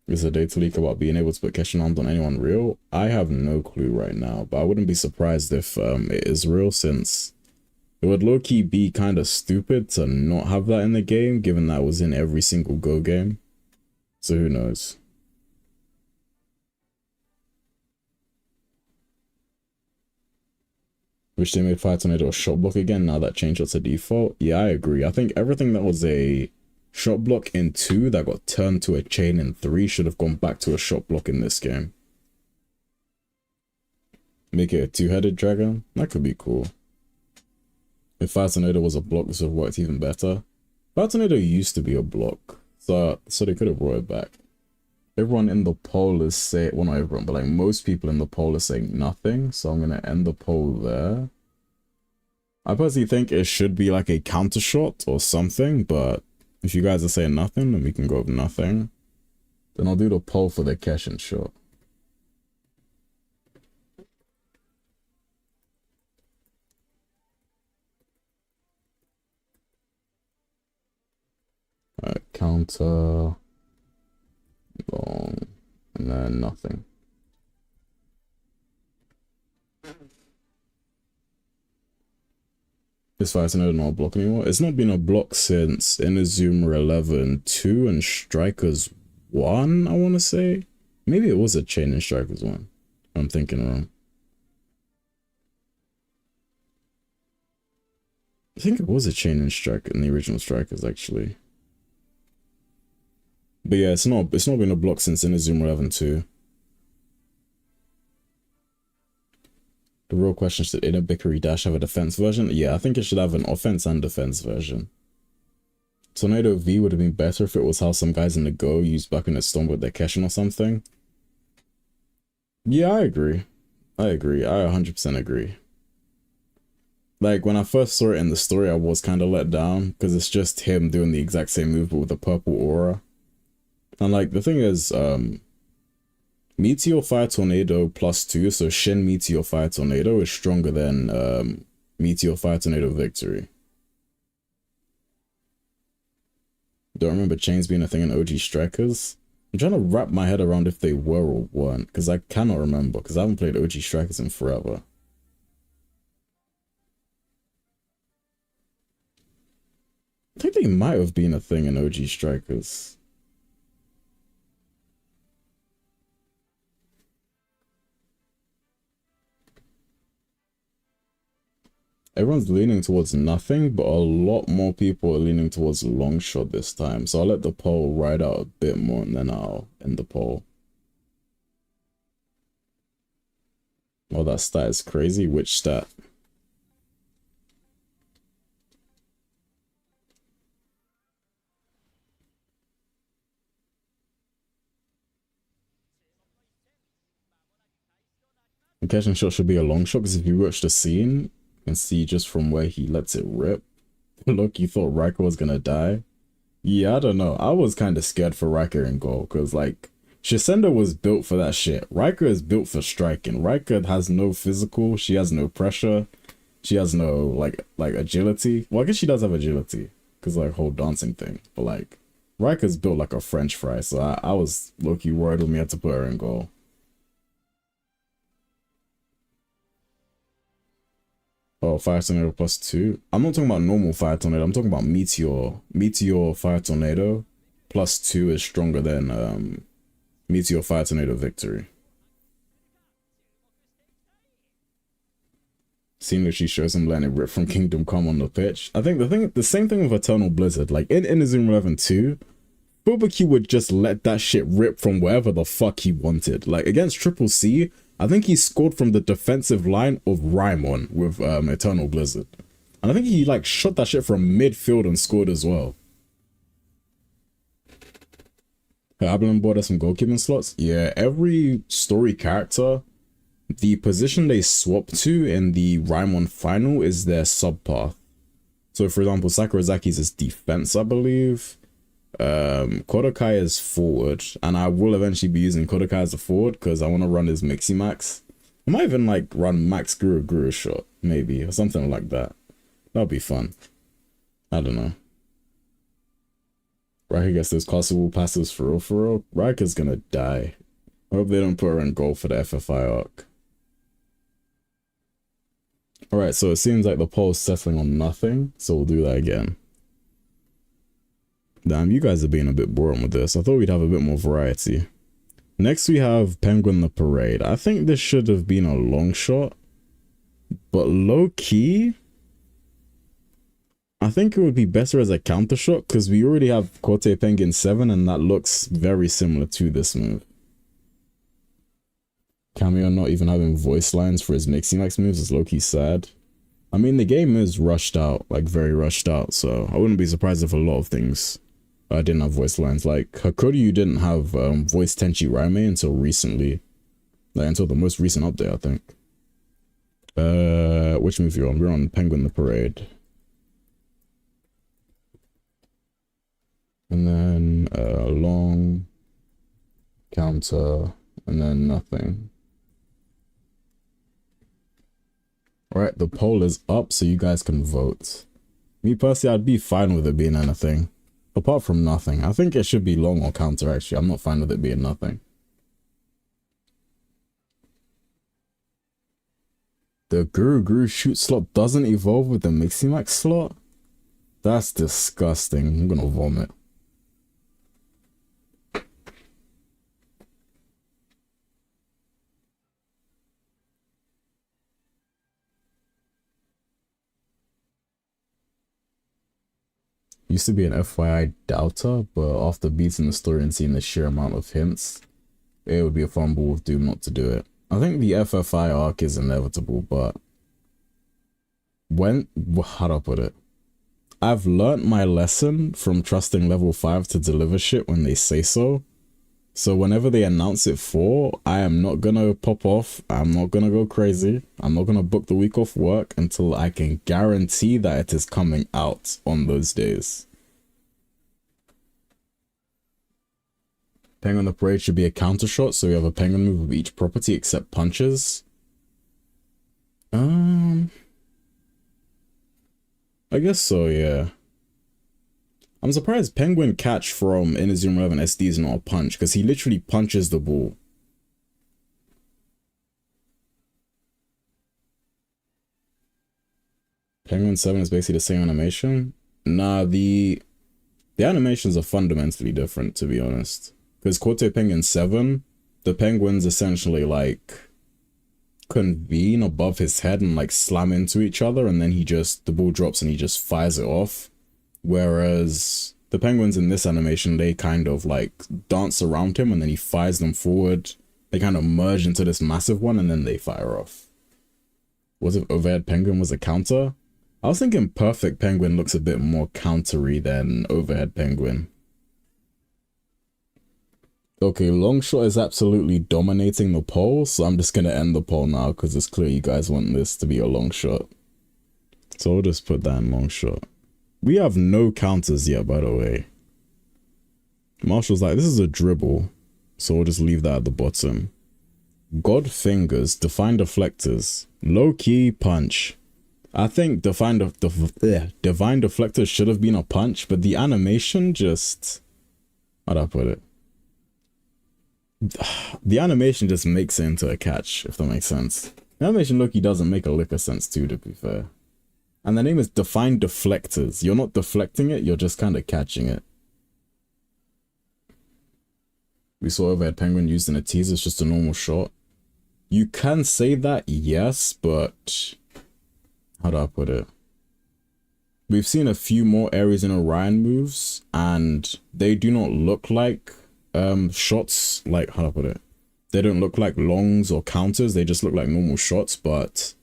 Is a data leak about being able to put Keshin arms on anyone real? I have no clue right now, but I wouldn't be surprised if it is real, since it would low-key be kind of stupid to not have that in the game, given that it was in every single Go game. So who knows? Wish they made Fire Tornado a shot block again now that change shots are default. Yeah, I agree. I think everything that was a shot block in 2 that got turned to a chain in 3 should have gone back to a shot block in this game. Make it a 2-headed dragon? That could be cool. If Fire Tornado was a block, this would have worked even better. Fire Tornado used to be a block, so they could have brought it back. everyone in the poll is saying, well, not everyone, but like most people in the poll are saying nothing. So I'm going to end the poll there. I personally think it should be like a counter shot or something, but if you guys are saying nothing, then we can go with nothing. Then I'll do the poll for the Keshin shot. Counter, long, and then nothing. This fight's not a block anymore. It's not been a block since INAZUMA 11 2 and Strikers 1, I want to say. Maybe it was a chain in Strikers 1. I'm thinking wrong. I think it was a chain in the original Strikers, actually. But yeah, it's not been a block since INAZUMA 11 2. The real question, should Inabikari Dash have a defense version? Yeah, I think it should have an offense and defense version. Tornado V would have been better if it was how some guys in the Go used back in the Storm with their Keshin or something. Yeah, I agree. I 100% agree. Like, when I first saw it in the story, I was kind of let down, because it's just him doing the exact same move, but with a purple aura. And, like, the thing is, Meteor Fire Tornado +2, so Shin Meteor Fire Tornado is stronger than Meteor Fire Tornado Victory. Don't remember chains being a thing in OG Strikers. I'm trying to wrap my head around if they were or weren't, because I cannot remember, because I haven't played OG Strikers in forever. I think they might have been a thing in OG Strikers. Everyone's leaning towards nothing, but a lot more people are leaning towards long shot this time. So I'll let the poll ride out a bit more and then I'll end the poll. Oh, that stat is crazy. Which stat? The catching shot should be a long shot, because if you watch the scene, you can see just from where he lets it rip. Look, you thought Riker was gonna die? Yeah, I don't know. I was kind of scared for Riker in goal, because, like, Shisendo was built for that shit. Riker is built for striking. Riker has no physical, she has no pressure, she has no, like agility. Well, I guess she does have agility, because, like, whole dancing thing. But, like, Riker's built like a french fry, so I was low-key worried when we had to put her in goal. Oh, Fire Tornado +2. I'm not talking about normal Fire Tornado. I'm talking about Meteor. Meteor Fire Tornado +2 is stronger than Meteor Fire Tornado Victory. Seeing that she shows him letting it rip from Kingdom Come on the pitch. I think the same thing with Eternal Blizzard. Like in INAZUMA 11 2, Bubaki would just let that shit rip from wherever the fuck he wanted. Like against Triple C, I think he scored from the defensive line of Raimon with Eternal Blizzard. And I think he like shot that shit from midfield and scored as well. Abilene bought us some goalkeeping slots. Yeah, every story character, the position they swap to in the Raimon final is their subpath. So for example, Sakurazaki's is defense, I believe. Kodokai is forward, and I will eventually be using Kodokai as a forward because I want to run his Mixie Max. I might even like run Max Guru shot, maybe, or something like that. That'll be fun. I don't know. Riker gets those castable passes for real. Riker's gonna die. I hope they don't put her in goal for the FFI arc. Alright, so it seems like the poll's settling on nothing, so we'll do that again. Damn, you guys are being a bit boring with this. I thought we'd have a bit more variety. Next we have Penguin the Parade. I think this should have been a long shot, but low-key, I think it would be better as a counter shot because we already have Kote Penguin 7 and that looks very similar to this move. Cameo not even having voice lines for his Mixie Max moves is low-key sad. I mean, the game is rushed out, like very rushed out, so I wouldn't be surprised if a lot of things I didn't have voice lines. Like, Hakuryu didn't have voice Tenchi Raime until recently. Like, until the most recent update, I think. Which movie are we on? We're on Penguin the Parade. And then, long, counter, and then nothing. Alright, the poll is up so you guys can vote. Me personally, I'd be fine with it being anything. Apart from nothing. I think it should be long or counter, actually. I'm not fine with it being nothing. The Guru shoot slot doesn't evolve with the Miximax slot? That's disgusting. I'm gonna vomit. Used to be an FYI doubter, but after beating the story and seeing the sheer amount of hints, it would be a fumble with Doom not to do it. I think the FFI arc is inevitable, but how do I put it? I've learnt my lesson from trusting level 5 to deliver shit when they say so. So whenever they announce it I am not gonna pop off. I'm not gonna go crazy. I'm not gonna book the week off work until I can guarantee that it is coming out on those days. Penguin the Parade should be a counter shot, so we have a penguin move of each property except punches. I guess so, yeah. I'm surprised Penguin catch from INAZUMA 11 SD is not a punch, because he literally punches the ball. Penguin 7 is basically the same animation? Nah, the animations are fundamentally different, to be honest. Because Kote Penguin 7, the penguins essentially like convene above his head and like slam into each other, and then the ball drops and he just fires it off. Whereas the penguins in this animation, they kind of like dance around him and then he fires them forward. They kind of merge into this massive one and then they fire off. What if Overhead Penguin was a counter? I was thinking Perfect Penguin looks a bit more countery than Overhead Penguin. Okay, Longshot is absolutely dominating the poll, so I'm just going to end the poll now because it's clear you guys want this to be a long shot. So I'll just put that in Longshot. We have no counters yet, by the way. Marshall's like, this is a dribble, so we'll just leave that at the bottom. God Fingers, Define Deflectors, Low-Key Punch. I think Divine Deflectors should have been a punch, but the animation just... How'd I put it? The animation just makes it into a catch, if that makes sense. The animation Loki doesn't make a lick of sense too, to be fair. And the name is Define Deflectors. You're not deflecting it, you're just kind of catching it. We saw Overhead Penguin used in a teaser, it's just a normal shot. You can say that, yes, but... How do I put it? We've seen a few more Ares and Orion moves, and they do not look like shots, like, how do I put it? They don't look like longs or counters, they just look like normal shots, but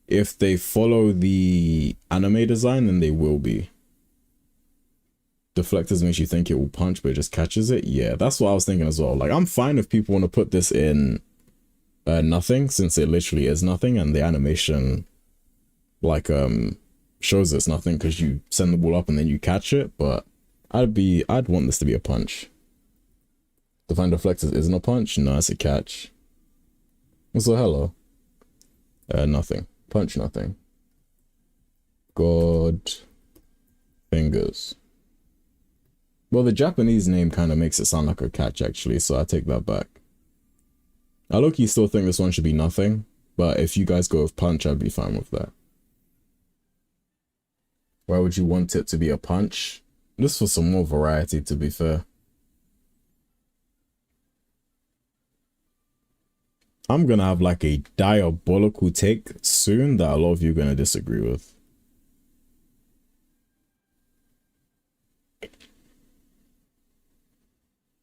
if they follow the anime design, then they will be. Deflectors makes you think it will punch, but it just catches it. Yeah, that's what I was thinking as well. Like, I'm fine if people want to put this in nothing, since it literally is nothing, and the animation, like, shows it's nothing because you send the ball up and then you catch it, but I'd want this to be a punch. Define Deflectors isn't a punch? No, it's a catch. Also, hello. Nothing. Punch nothing. God Fingers. Well, the Japanese name kind of makes it sound like a catch, actually, so I take that back. I low-key still think this one should be nothing, but if you guys go with punch, I'd be fine with that. Why would you want it to be a punch? Just for some more variety, to be fair. I'm gonna have like a diabolical take soon that a lot of you are gonna disagree with.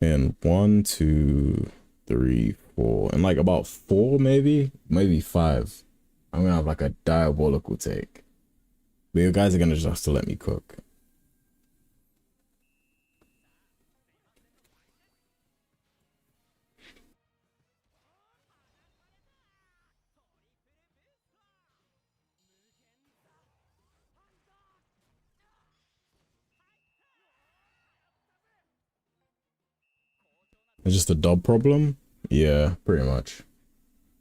And 1, 2, 3, 4, and like about 4 maybe 5. I'm gonna have like a diabolical take. But you guys are gonna just have to let me cook. It's just a dub problem? Yeah, pretty much.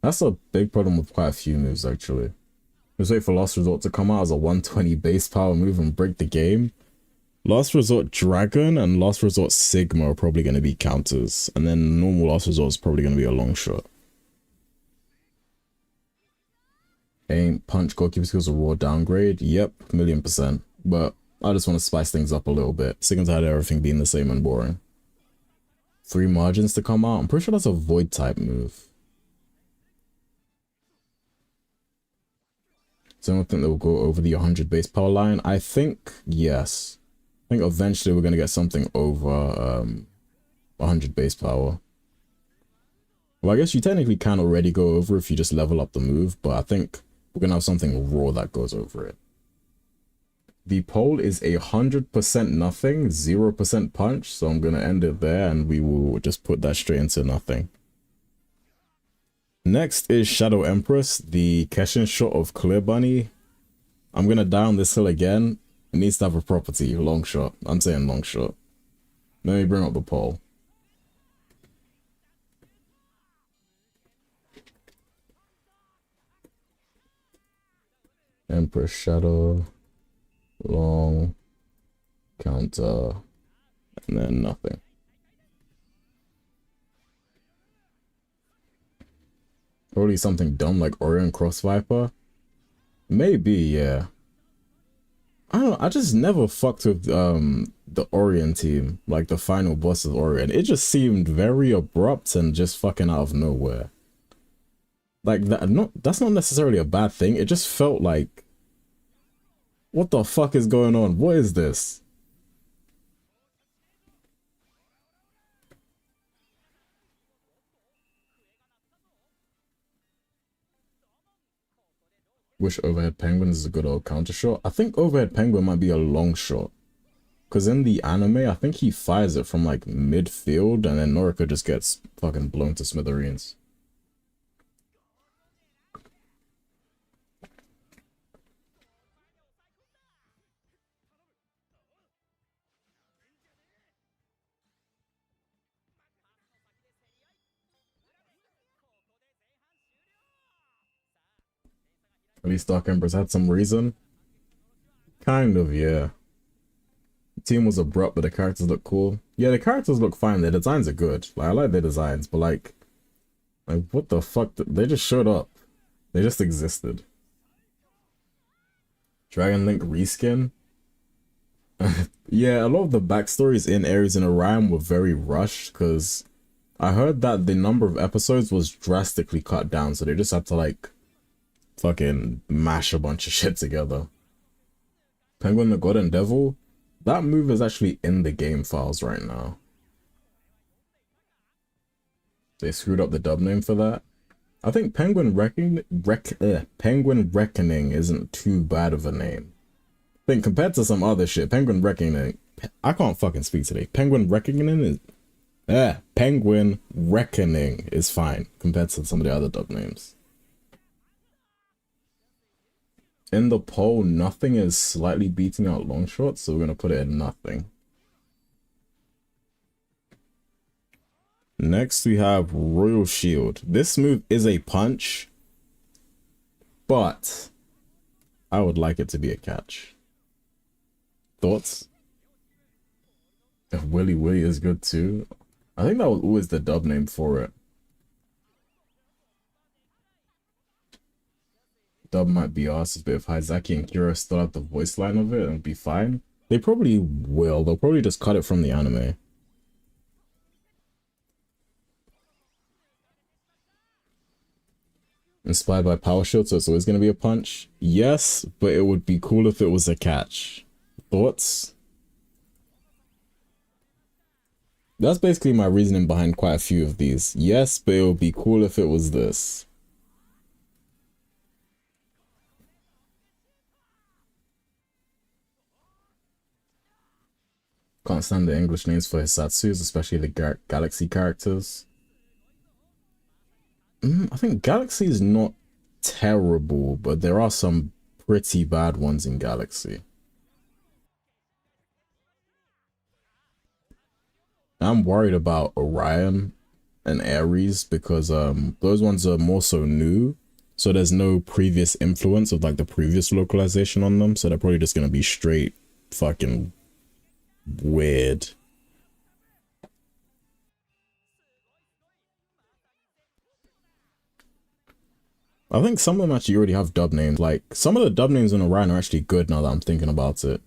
That's a big problem with quite a few moves, actually. Just wait for Last Resort to come out as a 120 base power move and break the game. Last Resort Dragon and Last Resort Sigma are probably going to be counters. And then normal Last Resort is probably going to be a long shot. Aim, punch, goalkeeper skills a raw downgrade. Yep, 1,000,000%. But I just want to spice things up a little bit. Sick and tired of everything being the same and boring. 3 margins to come out. I'm pretty sure that's a void type move. So I don't think they'll go over the 100 base power line. I think, yes. I think eventually we're going to get something over 100 base power. Well, I guess you technically can already go over if you just level up the move, but I think we're going to have something raw that goes over it. The poll is 100% nothing, 0% punch, so I'm going to end it there and we will just put that straight into nothing. Next is Shadow Empress, the Keshin shot of Clear Bunny. I'm going to die on this hill again. It needs to have a property, long shot. I'm saying long shot. Let me bring up the poll. Empress Shadow, long, counter, and then nothing. Probably something dumb like Orion Cross Viper. Maybe, yeah. I don't know, I just never fucked with the Orion team, like the final boss of Orion. It just seemed very abrupt and just fucking out of nowhere. Like that's not necessarily a bad thing. It just felt like, what the fuck is going on? What is this? Wish Overhead Penguin is a good old counter shot. I think Overhead Penguin might be a long shot. Because in the anime, I think he fires it from like midfield and then Noriko just gets fucking blown to smithereens. At least Dark Emperor's had some reason. Kind of, yeah. The team was abrupt, but the characters look cool. Yeah, the characters look fine. Their designs are good. Like, I like their designs, but like what the fuck? They just showed up. They just existed. Dragon Link reskin. Yeah, a lot of the backstories in Ares and Orion were very rushed because I heard that the number of episodes was drastically cut down, so they just had to like fucking mash a bunch of shit together. Penguin the God and Devil, that move is actually in the game files right now. They screwed up the dub name for that. I think Penguin Reckoning isn't too bad of a name. I think compared to some other shit, Penguin Reckoning, I can't fucking speak today. Penguin Reckoning is fine compared to some of the other dub names. In the poll, nothing is slightly beating out long shots, so we're going to put it in nothing. Next, we have Royal Shield. This move is a punch, but I would like it to be a catch. Thoughts? If Willy Willy is good too. I think that was always the dub name for it. Dub might be arsed, but if Haizaki and Kira still have the voice line of it, it'll be fine. They probably will. They'll probably just cut it from the anime. Inspired by Power Shield, so it's always going to be a punch? Yes, but it would be cool if it was a catch. Thoughts? That's basically my reasoning behind quite a few of these. Yes, but it would be cool if it was this. Can't stand the English names for Hisatsus, especially the Galaxy characters. I think Galaxy is not terrible, but there are some pretty bad ones in Galaxy. I'm worried about Orion and Ares because those ones are more so new. So there's no previous influence of like the previous localization on them. So they're probably just gonna be straight fucking weird. I think some of them actually already have dub names. Like some of the dub names in Orion are actually good now that I'm thinking about it.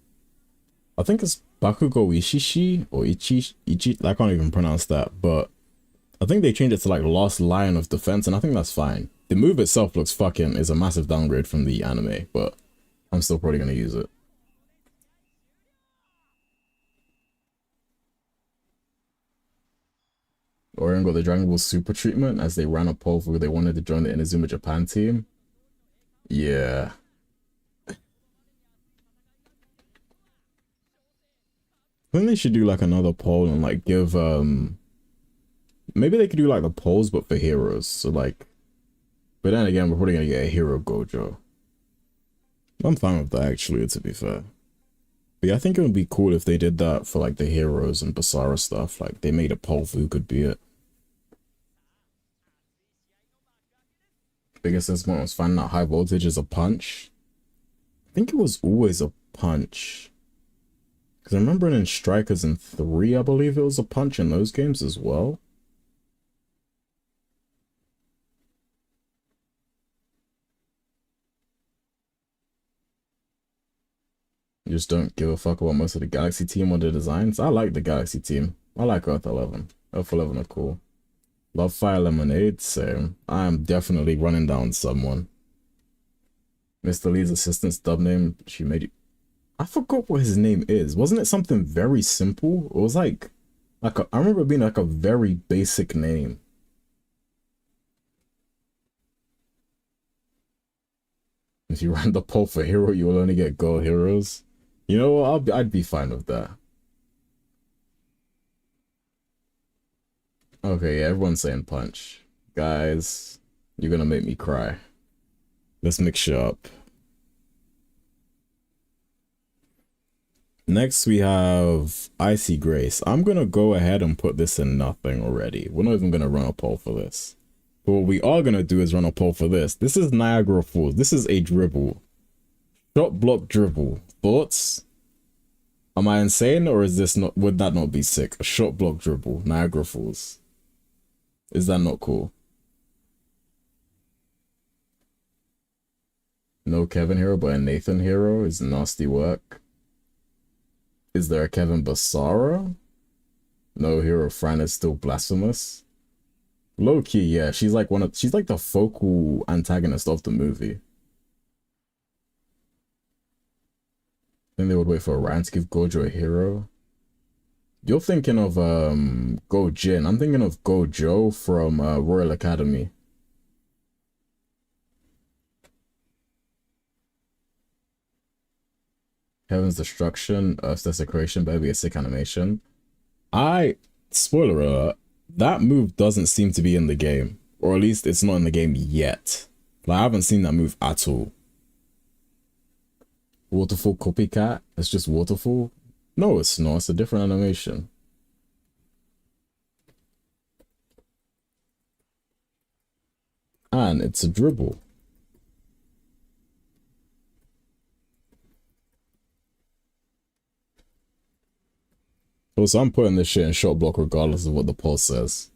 I think it's Bakugo Ishishi or Ichi. I can't even pronounce that, but I think they changed it to like Last Line of Defense, and I think that's fine. The move itself looks fucking is a massive downgrade from the anime, but I'm still probably gonna use it. Orion got the Dragon Ball Super treatment as they ran a poll for who they wanted to join the Inazuma Japan team. Yeah. I think they should do like another poll and like give maybe they could do like the polls but for heroes. So like, but then again we're probably gonna get a hero Gojo. I'm fine with that actually, to be fair. But yeah, I think it would be cool if they did that for like the heroes and Basara stuff. Like they made a poll for who could be it. Biggest disappointment was finding out high voltage is a punch. I think it was always a punch. Because I remember in Strikers in 3, I believe it was a punch in those games as well. You just don't give a fuck about most of the Galaxy team or the designs. I like the Galaxy team. I like Earth 11. Earth 11 are cool. Love Fire Lemonade, so I'm definitely running down someone. Mr. Lee's assistant's dub name, she made you... I forgot what his name is. Wasn't it something very simple? It was like I remember it being like a very basic name. If you run the poll for hero, you will only get gold heroes. You know what? I'd be fine with that. Okay, yeah, everyone's saying punch. Guys, you're gonna make me cry. Let's mix you up. Next, we have Icy Grace. I'm gonna go ahead and put this in nothing already. We're not even gonna run a poll for this. But what we are gonna do is run a poll for this. This is Niagara Falls. This is a dribble. Shot block dribble. Thoughts? Am I insane, or is this not? Would that not be sick? A shot block dribble. Niagara Falls. Is that not cool? No Kevin hero, but a Nathan hero is nasty work. Is there a Kevin Basara? No hero. Fran is still blasphemous. Low key, yeah. She's like she's like the focal antagonist of the movie. I think they would wait for Orion to give Gojo a hero. You're thinking of Go-Jin. I'm thinking of Gojo from Royal Academy. Heaven's Destruction, Earth's Desecration, better be a sick animation. Spoiler alert, that move doesn't seem to be in the game. Or at least it's not in the game yet. Like, I haven't seen that move at all. Waterfall copycat? It's just waterfall? No, it's not. It's a different animation. And it's a dribble. Also, I'm putting this shit in shot block regardless of what the poll says.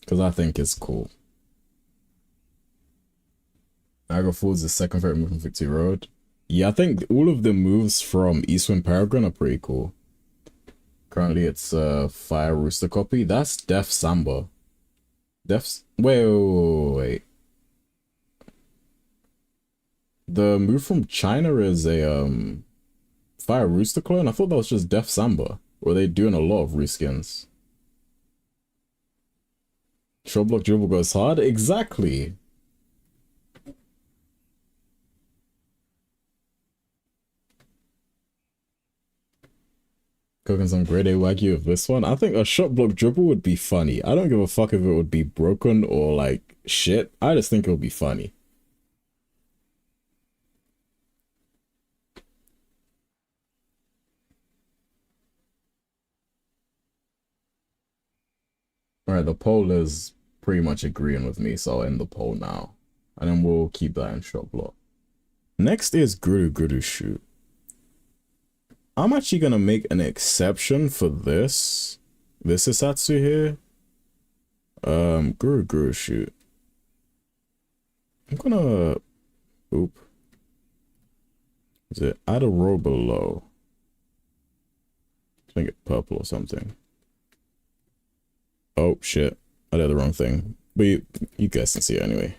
Because I think it's cool. Niagara Falls is the second favorite move from Victory Road. Yeah, I think all of the moves from Eastwind Peregrine are pretty cool. Currently, it's Fire Rooster copy. That's Def Samba. Wait. The move from China is a Fire Rooster clone? I thought that was just Def Samba. Or are they doing a lot of reskins? Short block dribble goes hard? Exactly. Cooking some grade A Wagyu of this one. I think a shot block dribble would be funny. I don't give a fuck if it would be broken or like shit. I just think it would be funny. Alright, the poll is pretty much agreeing with me, so I'll end the poll now. And then we'll keep that in shot block. Next is Guru Guru Shoot. I'm actually gonna make an exception for this. This Hisatsu here. Guru Guru Shoot. I'm gonna... Oop. Is it add a row below? Make it purple or something. Oh shit, I did the wrong thing. But you guys can see it anyway.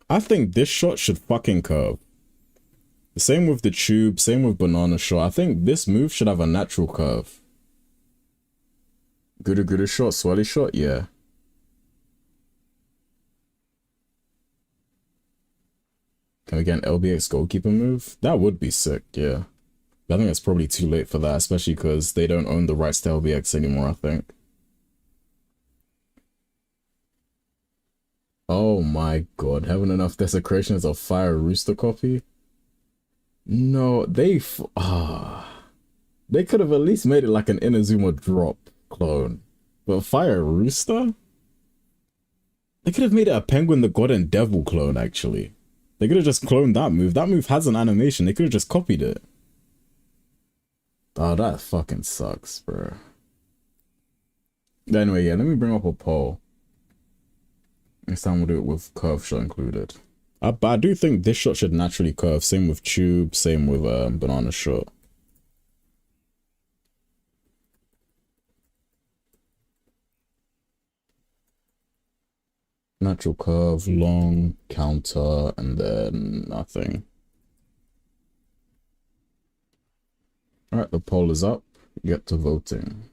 I think this shot should fucking curve. Same with the tube, same with banana shot. I think this move should have a natural curve. Guru Guru shot, swelly shot, yeah. Can we get an LBX goalkeeper move? That would be sick, yeah. I think it's probably too late for that, especially because they don't own the rights to LBX anymore, I think. Oh my god, Heaven Enough Desecration is a Fire Rooster copy? No, they could have at least made it like an Inazuma drop clone. But Fire Rooster? They could have made it a Penguin the God and Devil clone, actually. They could have just cloned that move. That move has an animation. They could have just copied it. Oh, that fucking sucks, bro. Anyway, yeah, let me bring up a poll. Next time we'll do it with curve shot included. But I do think this shot should naturally curve. Same with tube, same with banana shot. Natural curve, long, counter, and then nothing. Alright, the poll is up. Get to voting.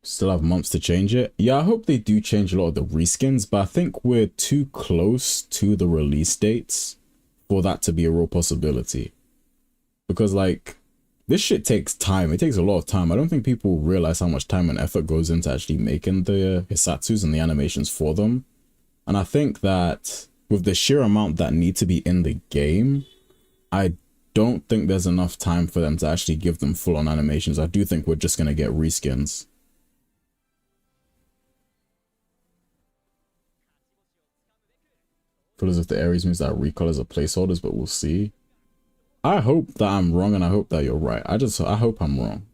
Still have months to change it. Yeah, I hope they do change a lot of the reskins, but I think we're too close to the release dates for that to be a real possibility. Because, like, this shit takes time. It takes a lot of time. I don't think people realize how much time and effort goes into actually making the Hisatsus and the animations for them. And I think that with the sheer amount that need to be in the game, I don't think there's enough time for them to actually give them full-on animations. I do think we're just going to get reskins. Feel as if the Aries means that recolors are placeholders, but we'll see. I hope that I'm wrong, and I hope that you're right. I hope I'm wrong.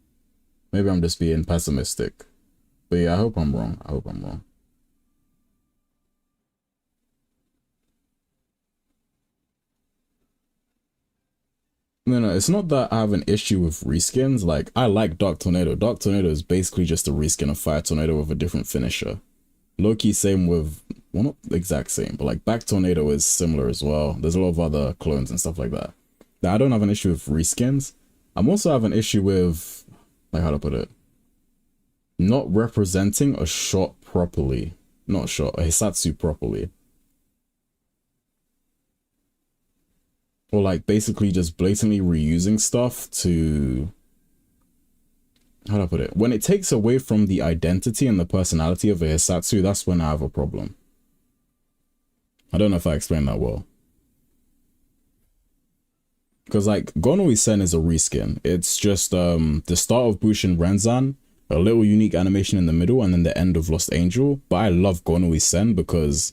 Maybe I'm just being pessimistic. But yeah, I hope I'm wrong. I hope I'm wrong. No, it's not that I have an issue with reskins. Like, I like Dark Tornado. Dark Tornado is basically just a reskin of Fire Tornado with a different finisher. Low-key same with, well, not the exact same, but like Back Tornado is similar as well. There's a lot of other clones and stuff like that. Now, I don't have an issue with reskins. I'm also have an issue with, like, how to put it, not representing a shot properly. Not a shot, a Hisatsu properly. Or like basically just blatantly reusing stuff to, how do I put it? When it takes away from the identity and the personality of a Hisatsu, that's when I have a problem. I don't know if I explained that well. Because like Gonoi Sen is a reskin. It's just the start of Bushin Renzan, a little unique animation in the middle, and then the end of Lost Angel. But I love Gonoi Sen because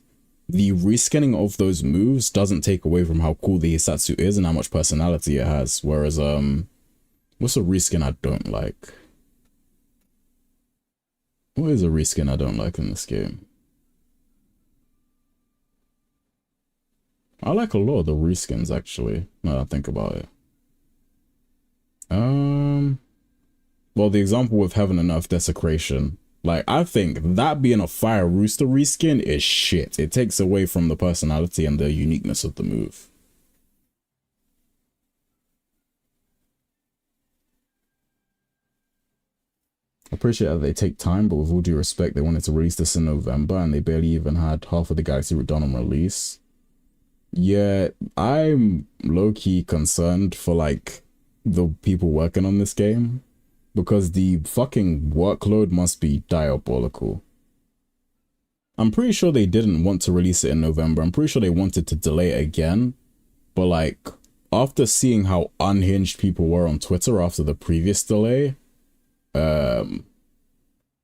the reskinning of those moves doesn't take away from how cool the Hisatsu is and how much personality it has. Whereas what's a reskin I don't like? What is a reskin I don't like in this game? I like a lot of the reskins actually, now that I think about it. Well, the example with Heaven Enough Desecration, like, I think that being a Fire Rooster reskin is shit. It takes away from the personality and the uniqueness of the move. I appreciate that they take time, but with all due respect, they wanted to release this in November and they barely even had half of the Galaxy Route done on release. Yeah, I'm low-key concerned for, like, the people working on this game, because the fucking workload must be diabolical. I'm pretty sure they didn't want to release it in November. I'm pretty sure they wanted to delay it again, but, like, after seeing how unhinged people were on Twitter after the previous delay,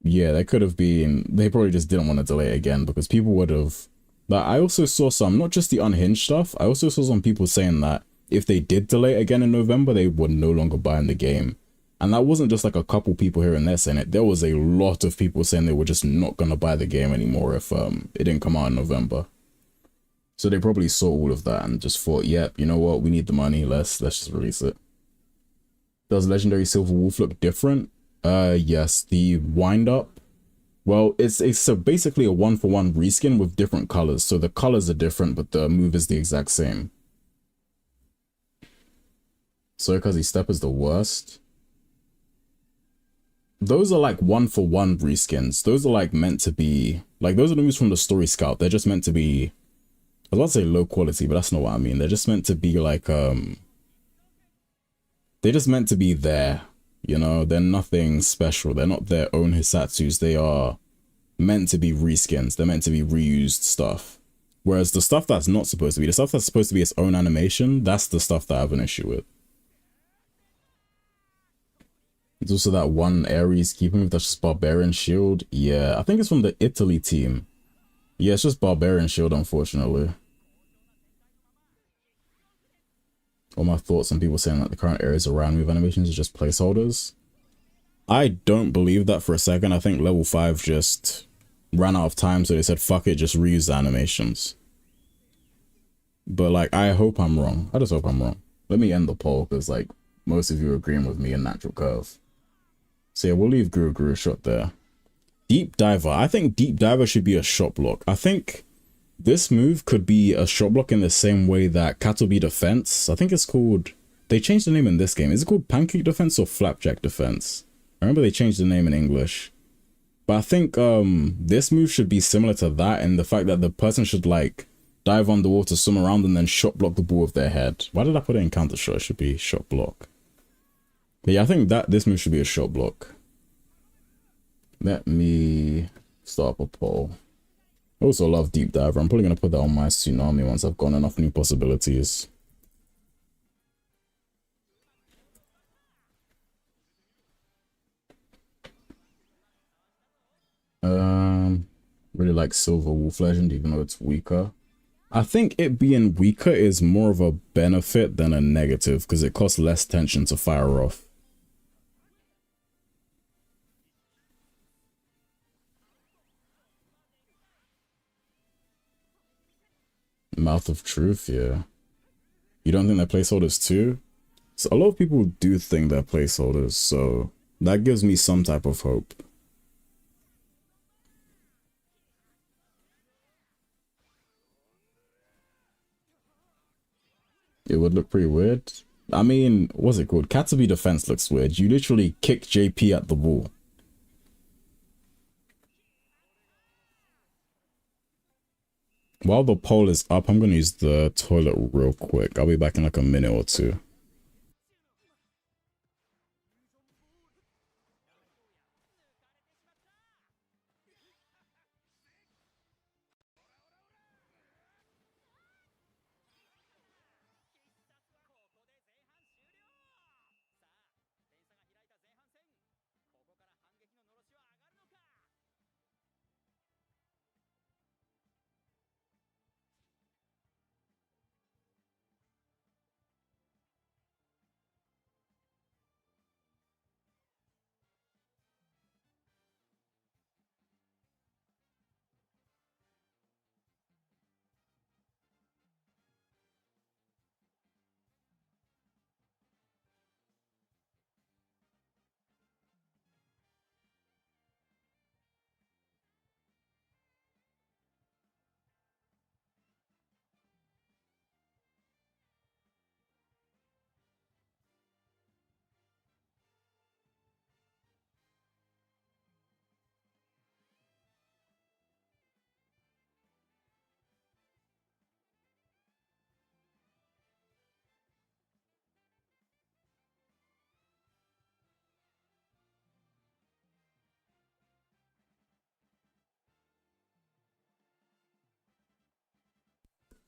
yeah, there could have been, they probably just didn't want to delay it again because people would have, like, I also saw some, not just the unhinged stuff, I also saw some people saying that if they did delay it again in November, they would no longer buy in the game. And that wasn't just like a couple people here and there saying it, there was a lot of people saying they were just not going to buy the game anymore if it didn't come out in November. So they probably saw all of that and just thought, yep, you know what, we need the money, let's just release it. Does Legendary Silver Wolf look different? Yes, the wind up. Well, it's basically a 1-for-1 reskin with different colors. So the colors are different, but the move is the exact same. So because his step is the worst. Those are like 1-for-1 reskins. Those are like meant to be, like those are the moves from the Story Scout. They're just meant to be, I was about to say low quality, but that's not what I mean. They're just meant to be like, they're just meant to be there. You know, they're nothing special. They're not their own Hisatsus. They are meant to be reskins. They're meant to be reused stuff. Whereas the stuff that's not supposed to be, the stuff that's supposed to be its own animation, that's the stuff that I have an issue with. There's also that one Ares keeper move that's just Barbarian Shield. Yeah, I think it's from the Italy team. Yeah, it's just Barbarian Shield, unfortunately. All my thoughts on people saying that the current areas around move animations are just placeholders. I don't believe that for a second. I think level 5 just ran out of time, so they said, fuck it, just reuse the animations. But, like, I hope I'm wrong. I just hope I'm wrong. Let me end the poll, because, like, most of you are agreeing with me in Natural Curve. So, yeah, we'll leave Guru Guru shot there. Deep Diver. I think Deep Diver should be a shot block. I think this move could be a shot block in the same way that Cattleby Defense. I think it's called... They changed the name in this game. Is it called Pancake Defense or Flapjack Defense? I remember they changed the name in English. But I think this move should be similar to that in the fact that the person should, like, dive underwater, swim around, and then shot block the ball with their head. Why did I put it in counter shot? It should be shot block. But yeah, I think that this move should be a shot block. Let me start up a poll. I also love Deep Diver. I'm probably going to put that on my Tsunami once I've gotten enough new possibilities. Really like Silver Wolf Legend, even though it's weaker. I think it being weaker is more of a benefit than a negative, because it costs less tension to fire off. Mouth of Truth, yeah. You don't think they're placeholders too? So a lot of people do think they're placeholders, so that gives me some type of hope. It would look pretty weird. I mean, what's it called? Cattleby Defense looks weird. You literally kick JP at the ball. While the poll is up, I'm going to use the toilet real quick. I'll be back in like a minute or two.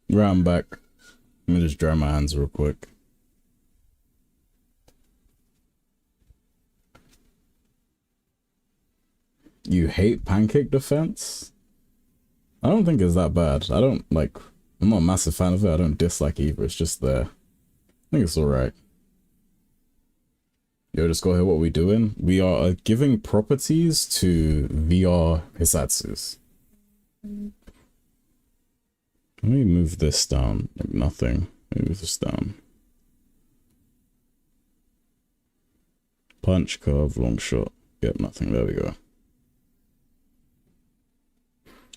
Right, I'm back. Let me just dry my hands real quick. You hate pancake defense? I don't think it's that bad. I'm not a massive fan of it. I don't dislike it either. It's just there. I think it's alright. Yo, just go ahead. What are we doing? We are giving properties to VR Hisatsus. Let me move this down. Like nothing. Move this down. Punch, curve, long shot. Yep, nothing. There we go.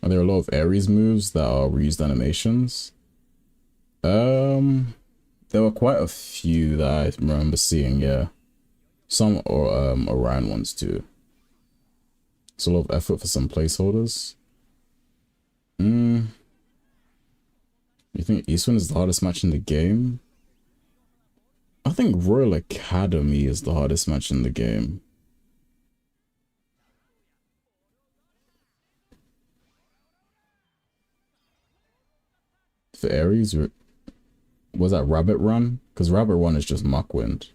Are there a lot of Ares moves that are reused animations? There were quite a few that I remember seeing, yeah. Some or Orion ones too. It's a lot of effort for some placeholders. You think Eastwind is the hardest match in the game? I think Royal Academy is the hardest match in the game. For Ares, was that Rabbit Run? Because Rabbit Run is just Muckwind.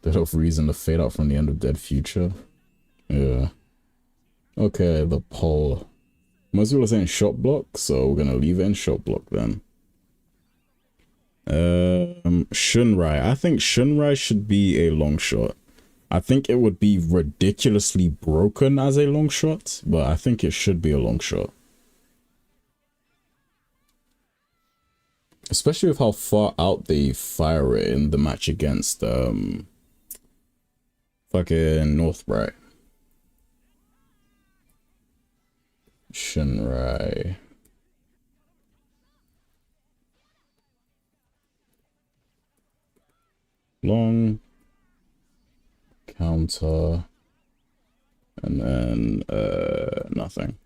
They don't reason to fade out from the end of Dead Future. Yeah. Okay, the pole. Most people are saying shot block, so we're gonna leave it in shot block then. Shunrai. I think Shunrai should be a long shot. I think it would be ridiculously broken as a long shot, but I think it should be a long shot. Especially with how far out they fire it in the match against fucking Northbright. Shunrai. Long counter and then nothing.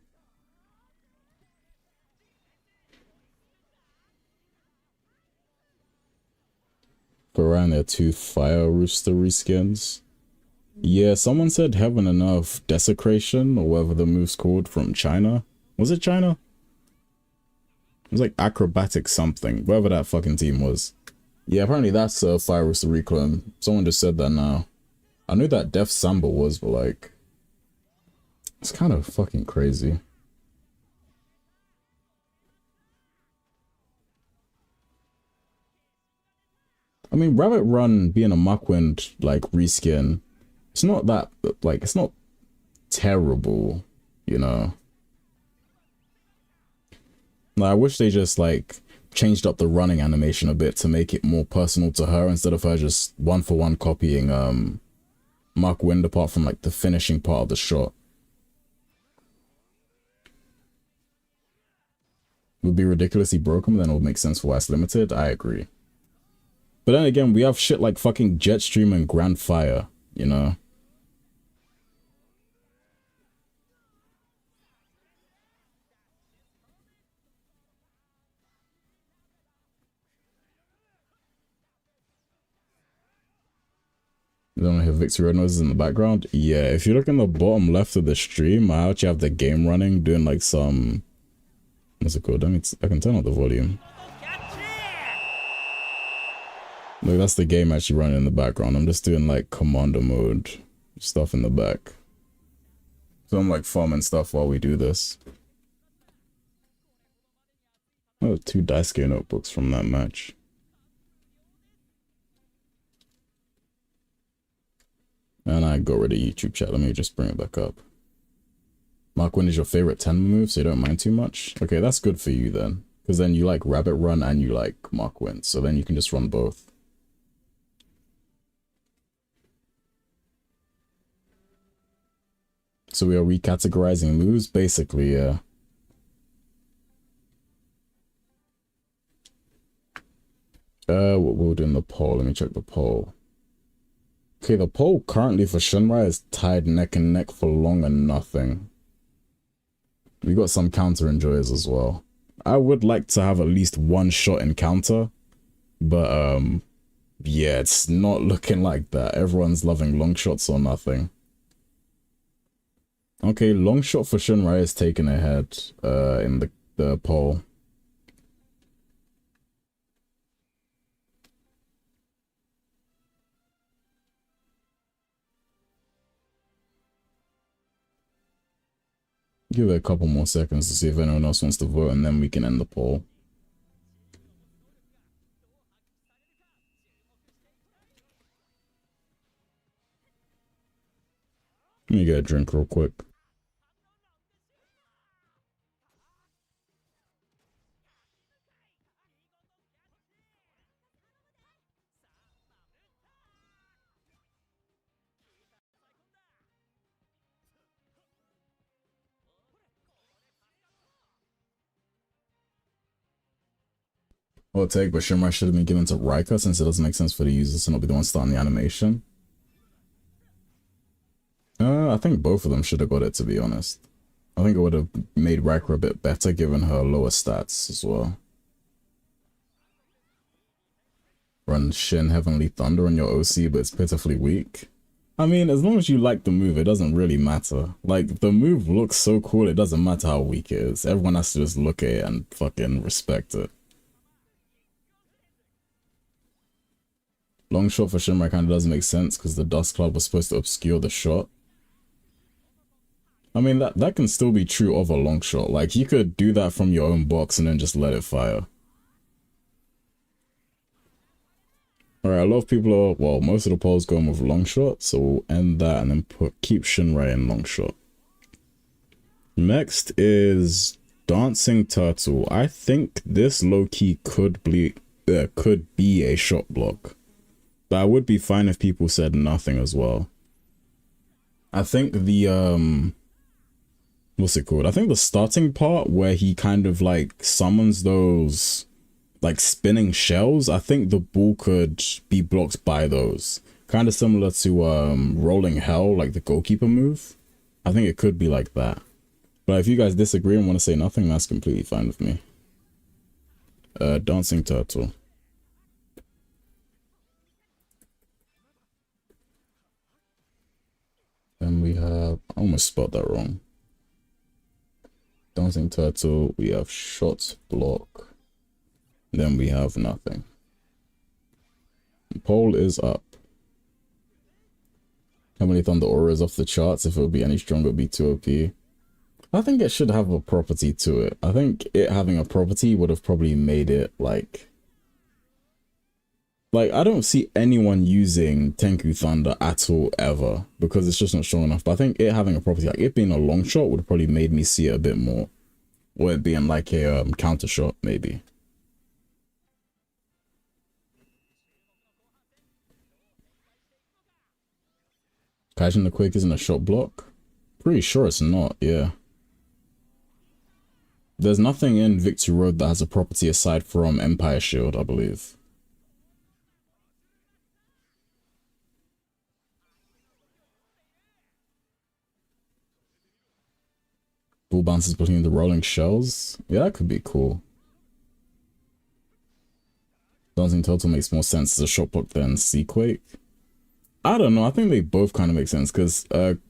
For around there, 2 Fire Rooster reskins. Yeah, someone said Heaven and Earth Desecration, or whatever the move's called, from China. Was it China? It was like Acrobatic something, whatever that fucking team was. Yeah, apparently that's a Fire Rooster reclone. Someone just said that now. I knew that Def Samba was, but like, it's kind of fucking crazy. I mean, Rabbit Run being a Muckwind, like, reskin, it's not that, like, it's not terrible, you know? Like, I wish they just, like, changed up the running animation a bit to make it more personal to her instead of her just one-for-one copying, Muckwind apart from, like, the finishing part of the shot. It would be ridiculously broken, then it would make sense for why it's limited. I agree. But then again, we have shit like fucking Jetstream and Grand Fire, you know? You don't hear Victory Road noises in the background? Yeah, if you look in the bottom left of the stream, I actually have the game running, doing like some... What's it called? I can turn up the volume. Look, that's the game actually running in the background. I'm just doing like commander mode stuff in the back. So I'm like farming stuff while we do this. Oh, 2 Daisuke notebooks from that match. And I got rid of YouTube chat. Let me just bring it back up. Muckwind is your favorite Tenma move, so you don't mind too much? Okay, that's good for you then. Because then you like Rabbit Run and you like Muckwind, so then you can just run both. So we are recategorizing moves, basically, yeah. What we'll do in the poll. Let me check the poll. Okay, the poll currently for Shunrai is tied neck and neck for Long and Nothing. We got some counter enjoyers as well. I would like to have at least one shot in counter, but yeah, it's not looking like that. Everyone's loving long shots or nothing. Okay, long shot for Shunrai is taken ahead in the poll. Give it a couple more seconds to see if anyone else wants to vote, and then we can end the poll. Let me get a drink real quick. Well, take, but Shinrai should have been given to Raika since it doesn't make sense for the users to not be the one starting the animation. I think both of them should have got it, to be honest. I think it would have made Raika a bit better given her lower stats as well. Run Shin Heavenly Thunder on your OC, but it's pitifully weak. I mean, as long as you like the move, it doesn't really matter. Like, the move looks so cool, it doesn't matter how weak it is. Everyone has to just look at it and fucking respect it. Long shot for Shinrai kind of doesn't make sense because the Dust Cloud was supposed to obscure the shot. I mean, that can still be true of a long shot. Like, you could do that from your own box and then just let it fire. Alright, a lot of people are, well, most of the polls going with long shot, so we'll end that and then keep Shinrai in long shot. Next is Dancing Turtle. I think this low-key could be a shot block. But I would be fine if people said nothing as well. I think the, what's it called? I think the starting part where he kind of like summons those like spinning shells, I think the ball could be blocked by those. Kind of similar to Rolling Hell, like the goalkeeper move. I think it could be like that. But if you guys disagree and want to say nothing, that's completely fine with me. Dancing Turtle. Then we have, I almost spelled that wrong. Dancing Turtle, we have Shot Block. Then we have nothing. The poll is up. Heavenly Thunder Aura is off the charts. If it would be any stronger, it would be 2 OP. I think it should have a property to it. I think it having a property would have probably made it like I don't see anyone using Tenku Thunder at all ever because it's just not strong enough. But I think it having a property, like it being a long shot, would have probably made me see it a bit more. Or it being like a counter shot, maybe. Kaijin the Quake isn't a shot block? Pretty sure it's not, yeah. There's nothing in Victory Road that has a property aside from Empire Shield, I believe. Ball bounces between the rolling shells. Yeah, that could be cool. Dancing Turtle makes more sense as a shot block than Seaquake. I don't know, I think they both kind of make sense because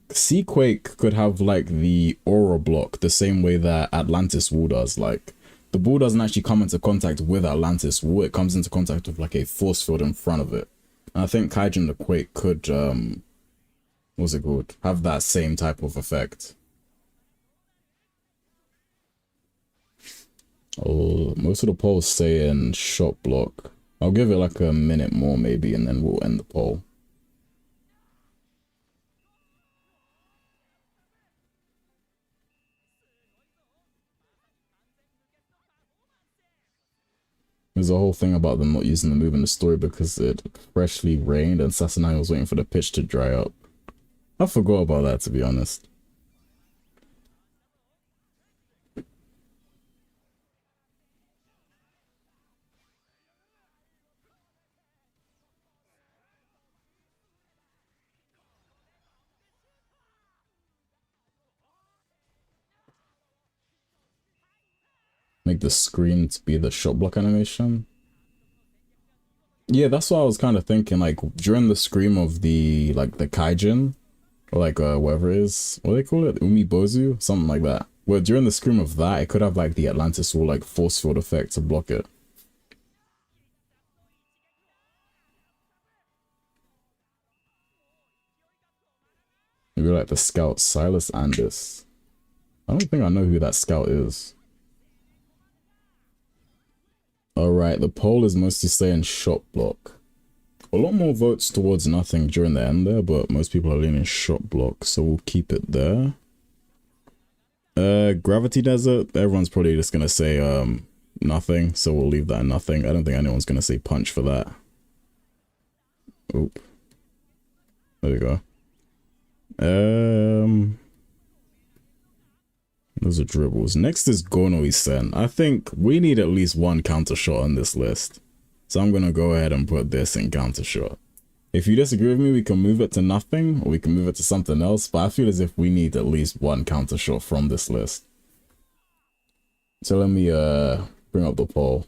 Seaquake could have like the aura block the same way that Atlantis Wall does. Like the ball doesn't actually come into contact with Atlantis Wall, it comes into contact with like a force field in front of it. And I think Kaijin the Quake could what's it called? Have that same type of effect. Oh, most of the polls say in shot block. I'll give it like a minute more maybe and then we'll end the poll. There's a whole thing about them not using the move in the story because it freshly rained and Sassanai was waiting for the pitch to dry up. I forgot about that, to be honest. Make the scream to be the shot block animation. Yeah, that's what I was kind of thinking. Like during the scream of the the Kaijin, or like whatever it is, what do they call it, Umibozu, something like that. Where during the scream of that, it could have like the Atlantis Wall like force field effect to block it. Maybe like the Scout Silas Andis. I don't think I know who that scout is. Alright, the poll is mostly saying shot block. A lot more votes towards nothing during the end there, but most people are leaning shot block, so we'll keep it there. Gravity Desert, everyone's probably just gonna say nothing, so we'll leave that nothing. I don't think anyone's gonna say punch for that. Oop. There we go. Those are dribbles. Next is Gonoi Sen. I think we need at least one counter shot on this list. So I'm gonna go ahead and put this in counter shot. If you disagree with me, we can move it to nothing, or we can move it to something else, but I feel as if we need at least one counter shot from this list. So let me bring up the poll.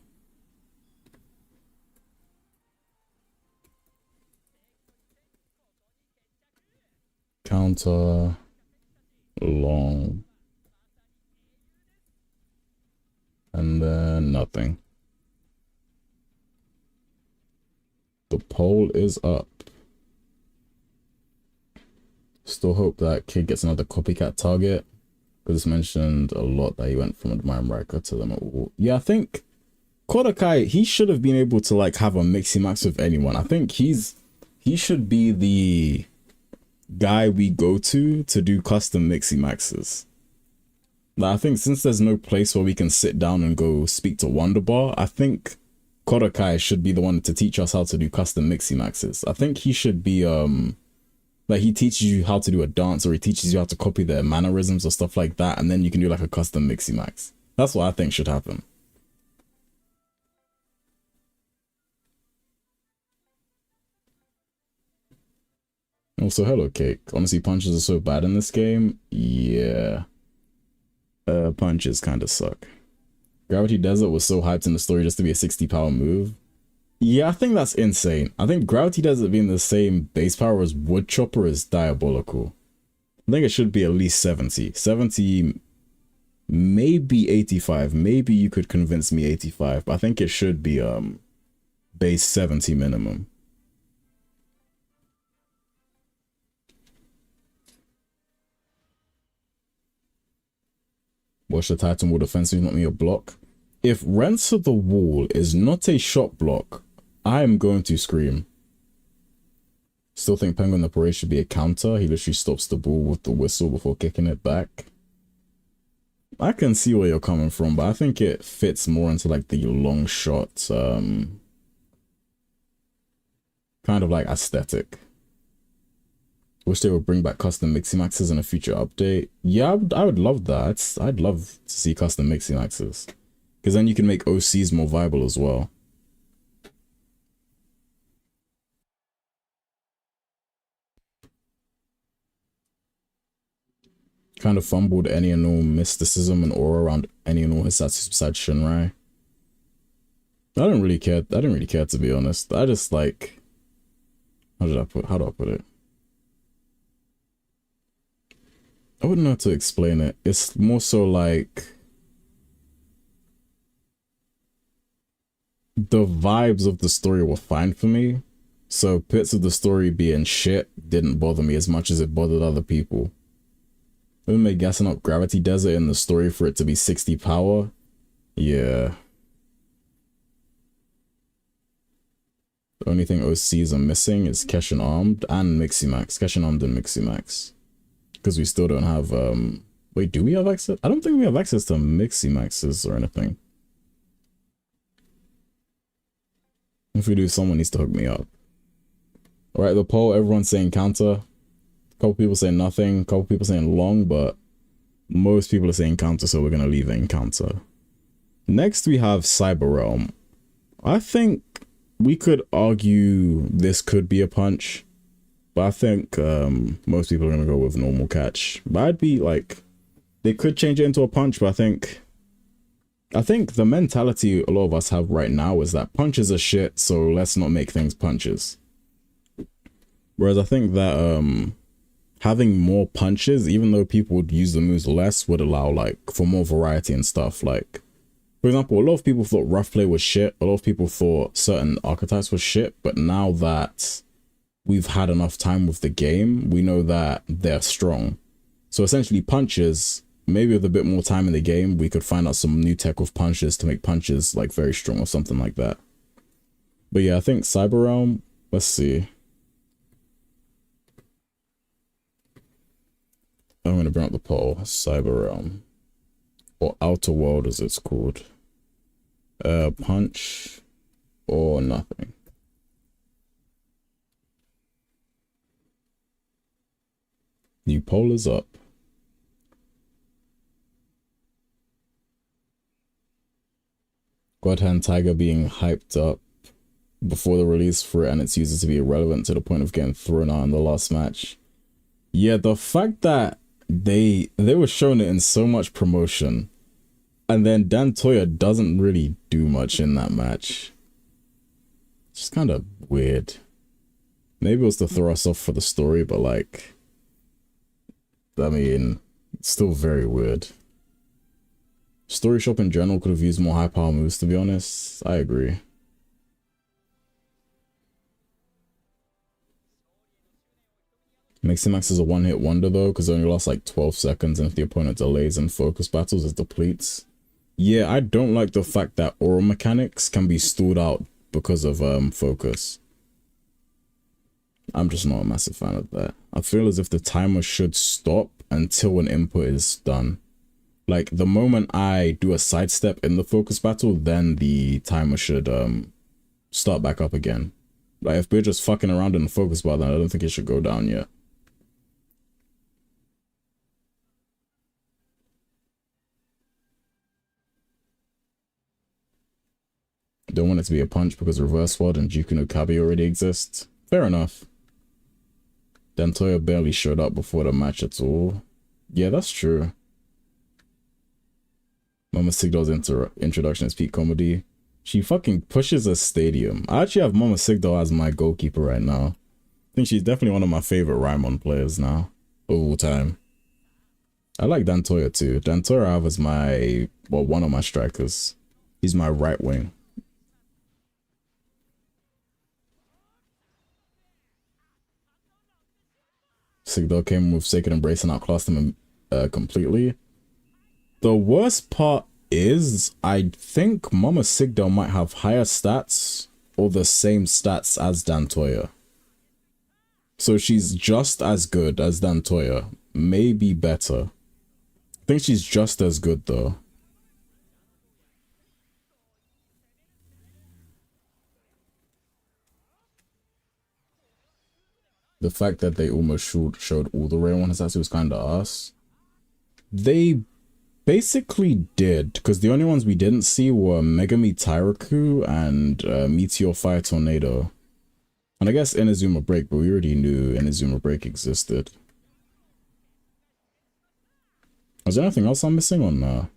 Counter long. And then nothing. The poll is up. Still hope that kid gets another copycat target, because it's mentioned a lot that he went from Admiring Riker to them at war. Yeah, I think Kodakai, he should have been able to like have a mixy max with anyone. I think he should be the guy we go to do custom mixy maxes. Like, I think since there's no place where we can sit down and go speak to Wonderbar, I think Kodakai should be the one to teach us how to do custom mixy maxes. I think he should be like he teaches you how to do a dance, or he teaches you how to copy their mannerisms or stuff like that, and then you can do like a custom mixy max. That's what I think should happen. Also, hello Cake. Honestly, punches are so bad in this game. Yeah. Punches kind of suck. Gravity Desert was so hyped in the story just to be a 60 power move. Yeah, I think that's insane. I think Gravity Desert being the same base power as Wood Chopper is diabolical. I think it should be at least 70. 70, maybe 85. Maybe you could convince me 85, but I think it should be base 70 minimum. Watch the Titan Wall defensive, not me a block. If Rents of the Wall is not a shot block, I am going to scream. Still think Penguin the Parade should be a counter. He literally stops the ball with the whistle before kicking it back. I can see where you're coming from, but I think it fits more into like the long shot, kind of like aesthetic. Wish they would bring back custom mixy maxes in a future update. Yeah, I would love that. I'd love to see custom mixy maxes, because then you can make OCs more viable as well. Kind of fumbled any and all mysticism and aura around any and all Hisatsu besides Shinrai. I don't really care. I didn't really care, to be honest. I just like, how do I put it? I wouldn't know how to explain it. It's more so like the vibes of the story were fine for me. So bits of the story being shit didn't bother me as much as it bothered other people. When they gassing up Gravity Desert in the story for it to be 60 power, yeah. The only thing OCs are missing is Keshin Armed and Miximax. Keshin Armed and Miximax. Because we still don't have, wait, do we have access? I don't think we have access to Miximaxes or anything. If we do, someone needs to hook me up. Alright, the poll, everyone's saying counter. A couple people saying nothing, a couple people saying long, but most people are saying counter, so we're going to leave it in counter. Next, we have Cyber Realm. I think we could argue this could be a punch, but I think most people are going to go with normal catch. But I'd be like, they could change it into a punch, but I think the mentality a lot of us have right now is that punches are shit, so let's not make things punches. Whereas I think that having more punches, even though people would use the moves less, would allow like for more variety and stuff. Like, for example, a lot of people thought rough play was shit. A lot of people thought certain archetypes was shit. But now that we've had enough time with the game, we know that they're strong. So essentially punches maybe with a bit more time in the game, we could find out some new tech with punches to make punches like very strong or something like that. But yeah, I think Cyber Realm, let's see. I'm going to bring up the poll. Cyber Realm. Or Outer World as it's called. Punch or nothing. New poll is up. Godhand Tiger being hyped up before the release for it and its users to be irrelevant to the point of getting thrown out in the last match. Yeah, the fact that they were showing it in so much promotion and then Dan Toya doesn't really do much in that match. It's just kind of weird. Maybe it was to throw us off for the story, but like, I mean, it's still very weird. Story Shop in general could have used more high power moves, to be honest. I agree. Maximax is a one-hit wonder though, because it only lasts like 12 seconds, and if the opponent delays and focus battles, it depletes. Yeah, I don't like the fact that aura mechanics can be stalled out because of focus. I'm just not a massive fan of that. I feel as if the timer should stop until an input is done. Like, the moment I do a sidestep in the focus battle, then the timer should start back up again. Like, if we're just fucking around in the focus battle, then I don't think it should go down yet. Don't want it to be a punch because Reverse World and Juku no Kabi already exist. Fair enough. Dantoya barely showed up before the match at all. Yeah, that's true. Mama Sigdal's introduction is peak comedy. She fucking pushes a stadium. I actually have Mama Sigdal as my goalkeeper right now. I think she's definitely one of my favorite Raimon players now. Of all time. I like Dantoya too. Dantoya I have as my, well, one of my strikers. He's my right wing. Sigdal came with Sacred Embrace and outclassed him completely. The worst part is, I think Mama Sigdal might have higher stats or the same stats as Dantoya. So she's just as good as Dantoya, maybe better. I think she's just as good though. The fact that they almost showed all the Raymon Hisashi was kind of ass. They basically did, because the only ones we didn't see were Megami Tyraku and Meteor Fire Tornado. And I guess Inazuma Break, but we already knew Inazuma Break existed. Is there anything else I'm missing or no?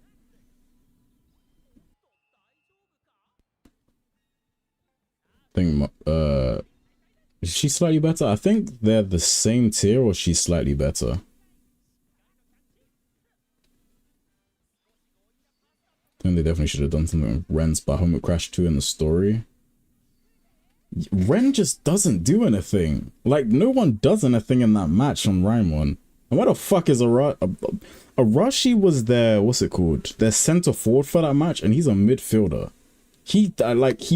I think, is she slightly better? I think they're the same tier, or she's slightly better. I think they definitely should have done something with Ren's Bahamut Crash 2 in the story. Ren just doesn't do anything. Like, no one does anything in that match on Raimon. And why the fuck is Arashi was their, what's it called? Their center forward for that match, and he's a midfielder. He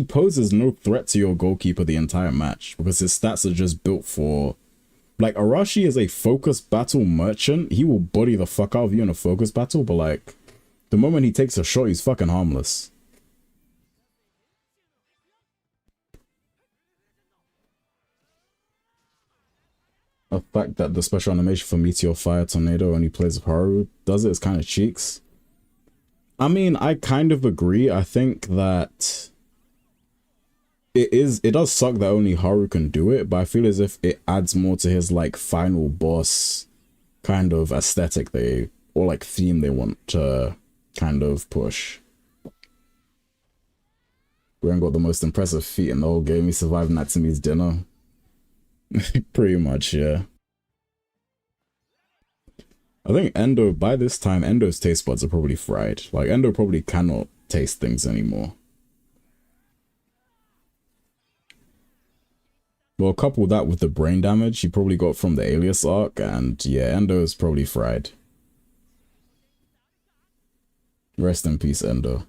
poses no threat to your goalkeeper the entire match because his stats are just built for, like, Arashi is a focus battle merchant. He will body the fuck out of you in a focus battle, but like, the moment he takes a shot, he's fucking harmless. The fact that the special animation for Meteor Fire Tornado only plays with Haru does it is kind of cheeks. I mean, I kind of agree. I think that it does suck that only Haru can do it, but I feel as if it adds more to his like final boss kind of aesthetic or like theme they want to kind of push. Ren got the most impressive feat in the whole game. He survived Natsume's dinner. Pretty much, yeah. I think Endo, by this time, Endo's taste buds are probably fried. Like, Endo probably cannot taste things anymore. Well, couple that with the brain damage he probably got from the Alias arc, and yeah, Endo's probably fried. Rest in peace, Endo.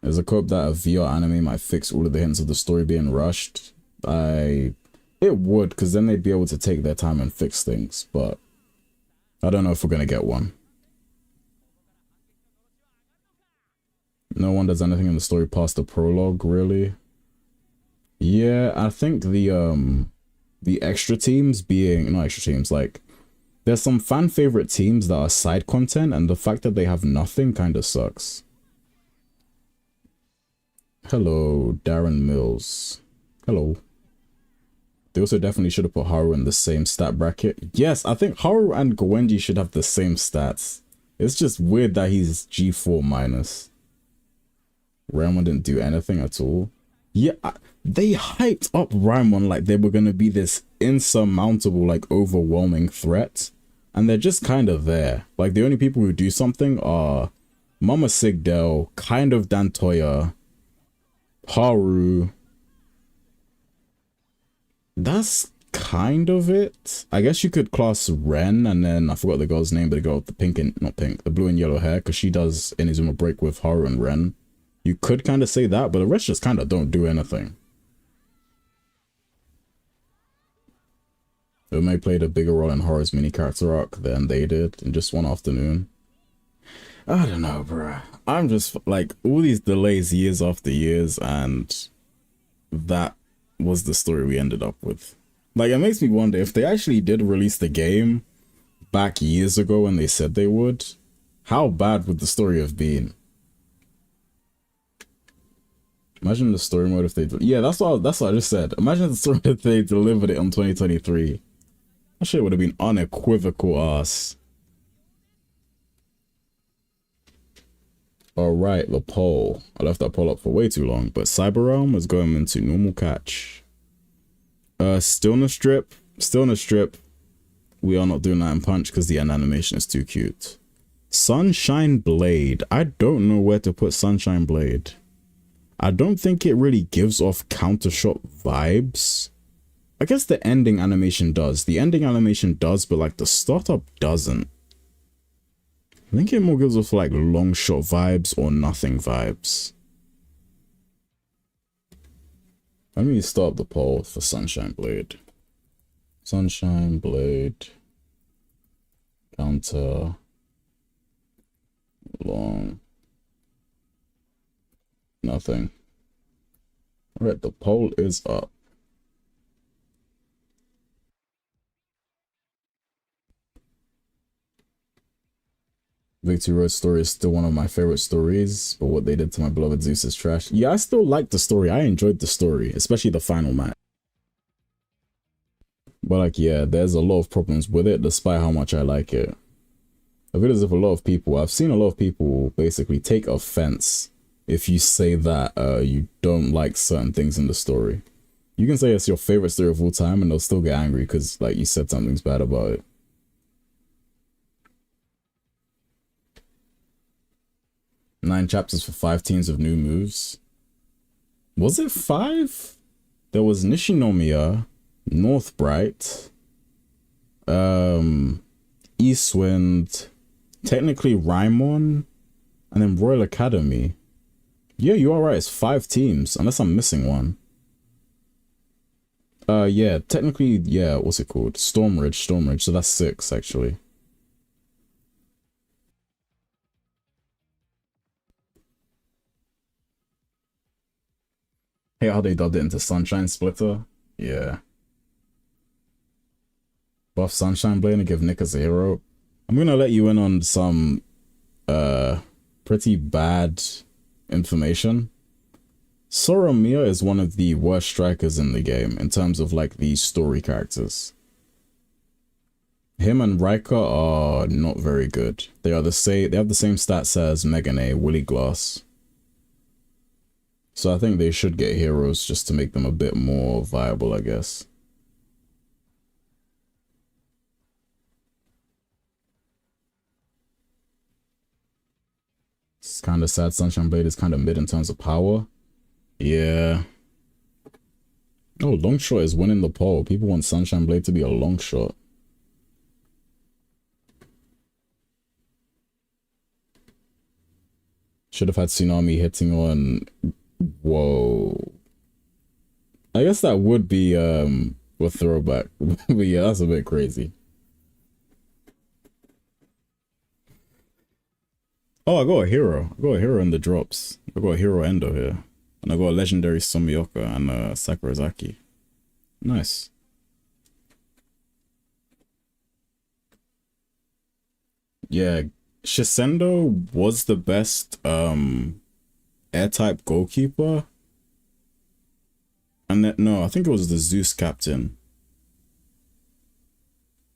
There's a hope that a VR anime might fix all of the hints of the story being rushed. It would, because then they'd be able to take their time and fix things, but I don't know if we're gonna get one. No one does anything in the story past the prologue, really. Yeah, I think the extra teams being, not extra teams, like, there's some fan favorite teams that are side content, and the fact that they have nothing kind of sucks. Hello, Darren Mills. Hello. They also definitely should have put Haru in the same stat bracket. Yes, I think Haru and Goenji should have the same stats. It's just weird that he's G4 minus. Raimon didn't do anything at all. Yeah, they hyped up Raimon like they were going to be this insurmountable, like, overwhelming threat. And they're just kind of there. Like, the only people who do something are Mama Sigdel, kind of Dantoya, Haru. That's kind of it. I guess you could class Ren, and then I forgot the girl's name, but the girl with the pink and not pink, the blue and yellow hair, because she does Inazuma Break with Haru and Ren. You could kind of say that, but the rest just kind of don't do anything. Ume played a bigger role in Haru's mini character arc than they did in just one afternoon. I don't know, bruh. I'm just like, all these delays years after years, and that was the story we ended up with. Like, it makes me wonder if they actually did release the game back years ago when they said they would, how bad would the story have been? Imagine the story mode if they... Yeah, that's what I just said. Imagine the story if they delivered it in 2023. That shit would have been unequivocal ass. Alright, the poll. I left that poll up for way too long, but Cyber Realm is going into normal catch. Stillness Strip. Stillness Strip. We are not doing that in Punch because the end animation is too cute. Sunshine Blade. I don't know where to put Sunshine Blade. I don't think it really gives off Countershot vibes. I guess the ending animation does. The ending animation does, but like the startup doesn't. I think it more gives off like long shot vibes or nothing vibes. Let me start the poll for Sunshine Blade. Sunshine Blade. Counter. Long. Nothing. Alright, the poll is up. Victory Road story is still one of my favorite stories, but what they did to my beloved Zeus is trash. Yeah, I still like the story. I enjoyed the story, especially the final match. But like, yeah, there's a lot of problems with it, despite how much I like it. I feel as if I've seen a lot of people basically take offense if you say that you don't like certain things in the story. You can say it's your favorite story of all time and they'll still get angry because like you said something's bad about it. Nine chapters for 5 teams of new moves. Was it 5? There was Nishinomiya, Northbright, Eastwind, technically Raimon, and then Royal Academy. Yeah, you are right, it's 5 teams, unless I'm missing one. Yeah, technically, yeah, what's it called? Stormridge, so that's 6, actually. Hey, how they dubbed it into Sunshine Splitter? Yeah. Buff Sunshine Blade and give Nick as a hero. I'm gonna let you in on some, pretty bad information. Soramiya is one of the worst strikers in the game in terms of like the story characters. Him and Rika are not very good. They have the same stats as Megane, Willy Glass. So I think they should get heroes just to make them a bit more viable, I guess. It's kind of sad. Sunshine Blade is kind of mid in terms of power. Yeah. Oh, Longshot is winning the poll. People want Sunshine Blade to be a long shot. Should have had Tsunami hitting on. Whoa. I guess that would be a throwback. But yeah, that's a bit crazy. Oh, I got a hero. I got a hero in the drops. I got a hero Endo here. And I got a legendary Somioka and Sakurazaki. Nice. Yeah, Shisendo was the best air type goalkeeper. And then, no, I think it was the Zeus captain.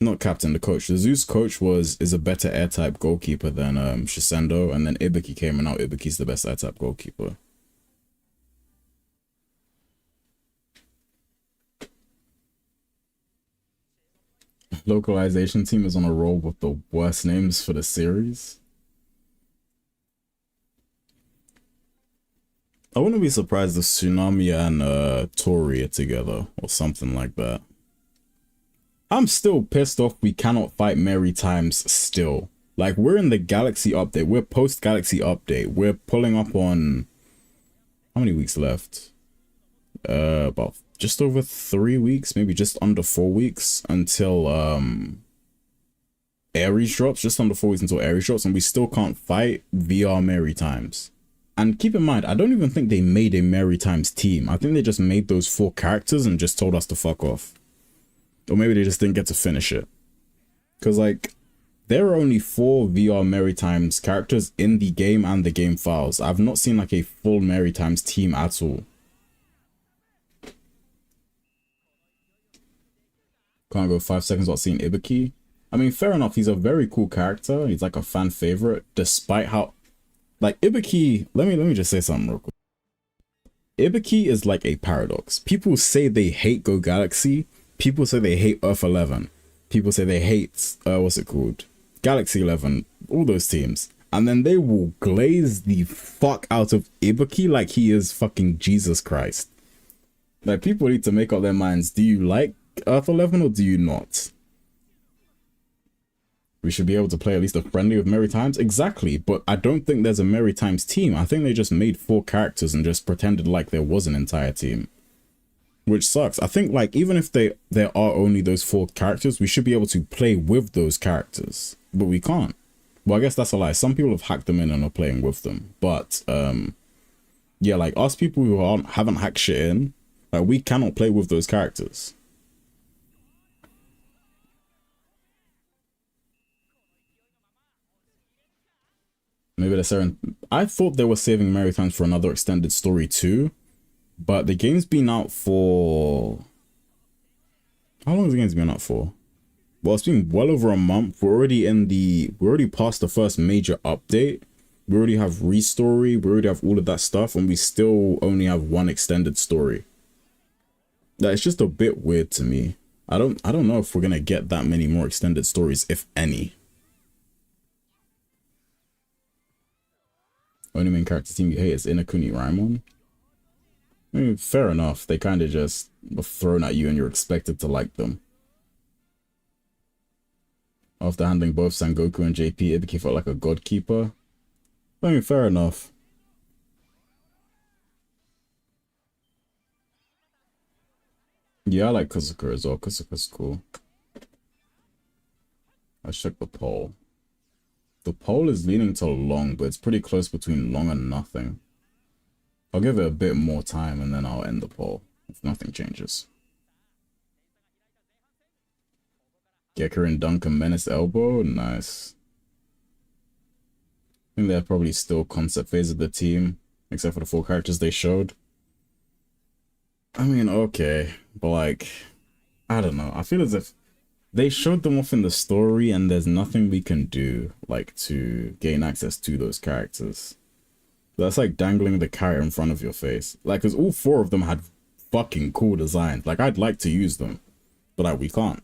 Not captain, the coach. The Zeus coach is a better air type goalkeeper than Shisendo, and then Ibiki came, and now Ibiki's the best air type goalkeeper. Localization team is on a roll with the worst names for the series. I wouldn't be surprised if Tsunami and Tori are together or something like that. I'm still pissed off we cannot fight Mary Times still. Like, we're in the Galaxy update. We're post-Galaxy update. We're pulling up on... How many weeks left? About just over 3 weeks, maybe just under 4 weeks until Ares drops. Just under 4 weeks until Ares drops, and we still can't fight VR Mary Times. And keep in mind, I don't even think they made a Mary Times team. I think they just made those 4 characters and just told us to fuck off. Or maybe they just didn't get to finish it. Because, like, there are only 4 VR Mary Times characters in the game and the game files. I've not seen, like, a full Mary Times team at all. Can't go 5 seconds without seeing Ibiki. I mean, fair enough, he's a very cool character. He's, like, a fan favorite, despite how... Like, Ibiki... Let me just say something real quick. Ibiki is like a paradox. People say they hate Go Galaxy. People say they hate Earth 11. People say they hate, what's it called? Galaxy 11. All those teams. And then they will glaze the fuck out of Ibiki like he is fucking Jesus Christ. Like, people need to make up their minds. Do you like Earth 11 or do you not? We should be able to play at least a friendly with Merry Times. Exactly, but I don't think there's a Merry Times team. I think they just made 4 characters and just pretended like there was an entire team. Which sucks. I think, like, even if there are only those 4 characters, we should be able to play with those characters. But we can't. Well, I guess that's a lie. Some people have hacked them in and are playing with them. But, yeah, like, us people who haven't hacked shit in, like, we cannot play with those characters. Maybe they're saying... I thought they were saving Merry Times for another extended story too. But the game's been out for... How long has the game's been out for? Well, it's been well over a month. We're already past the first major update. We already have Restory. We already have all of that stuff. And we still only have 1 extended story. That it's just a bit weird to me. I don't know if we're going to get that many more extended stories, if any. Only main character team you hate is Inakuni Raimon. I mean, fair enough. They kind of just were thrown at you and you're expected to like them. After handling both Sangoku and JP, Ibiki felt like a godkeeper. I mean, fair enough. Yeah, I like Kuzuka as well. Kuzuka's cool. Let's check the poll. The poll is leaning to long, but it's pretty close between long and nothing. I'll give it a bit more time and then I'll end the poll if nothing changes. Gekurin Duncan Menace Elbow, nice. I think they're probably still concept phase of the team, except for the 4 characters they showed. I mean, okay, but like, I don't know. I feel as if they showed them off in the story and there's nothing we can do, like, to gain access to those characters. That's like dangling the carrot in front of your face. Like, because all 4 of them had fucking cool designs. Like, I'd like to use them, but like, we can't.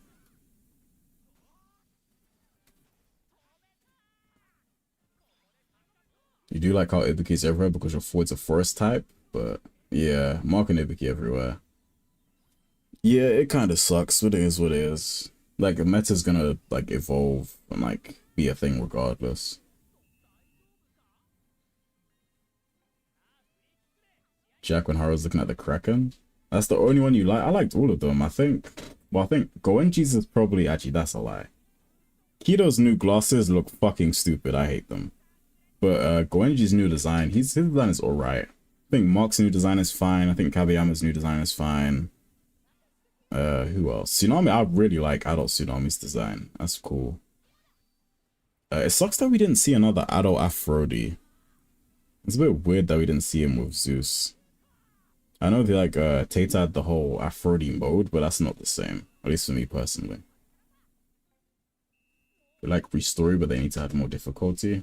You do like how Ibuki's everywhere because your forward's a forest type, but yeah, Mark and Ibuki everywhere. Yeah, it kind of sucks, but it is what it is. Like, meta's gonna, like, evolve and, like, be a thing regardless. Jack when Haru's looking at the Kraken. That's the only one you like? I liked all of them. I think Goenji's is probably... Actually, that's a lie. Kido's new glasses look fucking stupid. I hate them. But Goenji's new design, his design is alright. I think Mark's new design is fine. I think Kabeyama's new design is fine. Who else? Tsunami, I really like adult Tsunami's design. That's cool. It sucks that we didn't see another adult Aphrodite. It's a bit weird that we didn't see him with Zeus. I know they like Tata had the whole Aphrodite mode, but that's not the same. At least for me personally. They like Restory, but they need to add more difficulty.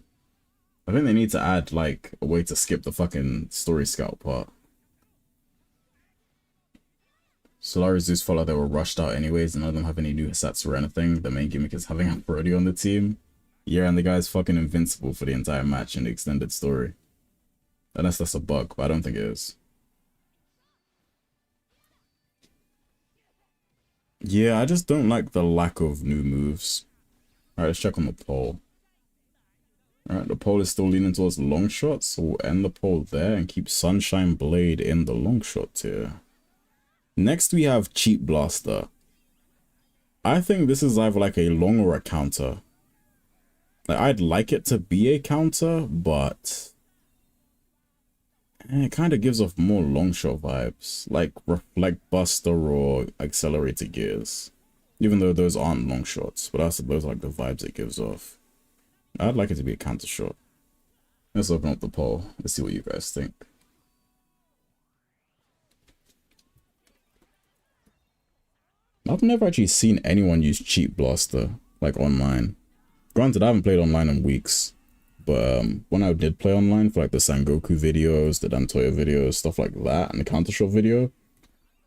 I think they need to add like a way to skip the fucking story scout part. Solaris Zeus follow they were rushed out anyways, and none of them have any new sets or anything. The main gimmick is having Aphrodite on the team. Yeah, and the guy's fucking invincible for the entire match in the extended story. Unless that's a bug, but I don't think it is. Yeah, I just don't like the lack of new moves. Alright, let's check on the poll. Alright, the poll is still leaning towards long shots, so we'll end the poll there and keep Sunshine Blade in the long shot tier. Next we have Cheap Blaster. I think this is either like a long or a counter. Like, I'd like it to be a counter, but it kind of gives off more long shot vibes, like Reflect Buster or Accelerator Gears. Even though those aren't long shots, but those are like the vibes it gives off. I'd like it to be a counter shot. Let's open up the poll. Let's see what you guys think. I've never actually seen anyone use Cheap Blaster, like online. Granted, I haven't played online in weeks, but when I did play online for like the Sangoku videos, the Dantoya videos, stuff like that, and the counter shot video,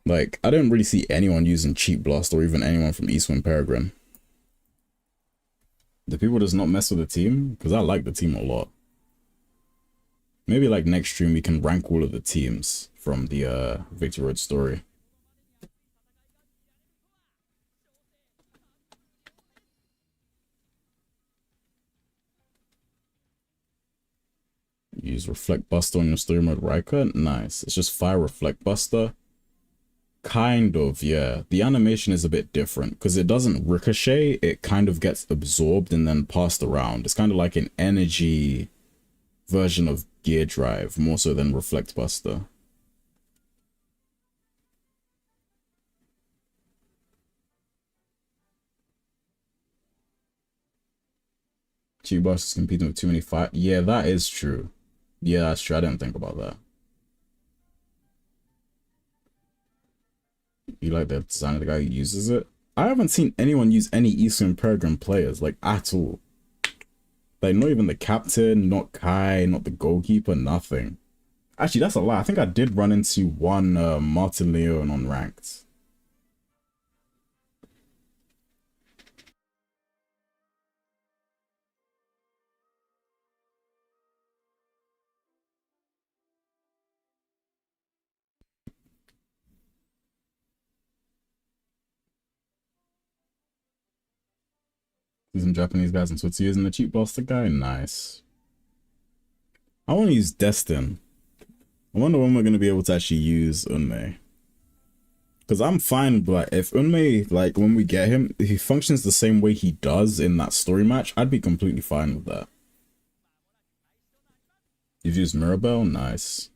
like, I didn't really see anyone using Cheap Blast or even anyone from Eastwind Peregrine. Do people just not mess with the team? Because I like the team a lot. Maybe like next stream we can rank all of the teams from the Victory Road story. Use Reflect Buster on your story mode Raikou. Nice. It's just Fire Reflect Buster. Kind of, yeah. The animation is a bit different because it doesn't ricochet. It kind of gets absorbed and then passed around. It's kind of like an energy version of Gear Drive, more so than Reflect Buster. Cheap Buster is competing with too many fight. Yeah, that is true. Yeah, that's true. I didn't think about that. You like the design of the guy who uses it? I haven't seen anyone use any Eastwind Peregrine players, like, at all. Like, not even the captain, not Kai, not the goalkeeper, nothing. Actually, that's a lie. I think I did run into one Martin Leon on ranked. Some Japanese guys in Twitter using the Cheap Blaster guy. Nice. I want to use Destin. I wonder when we're going to be able to actually use Unmei. Because I'm fine, but if Unmei, like, when we get him, if he functions the same way he does in that story match, I'd be completely fine with that. You've used Mirabelle? Nice.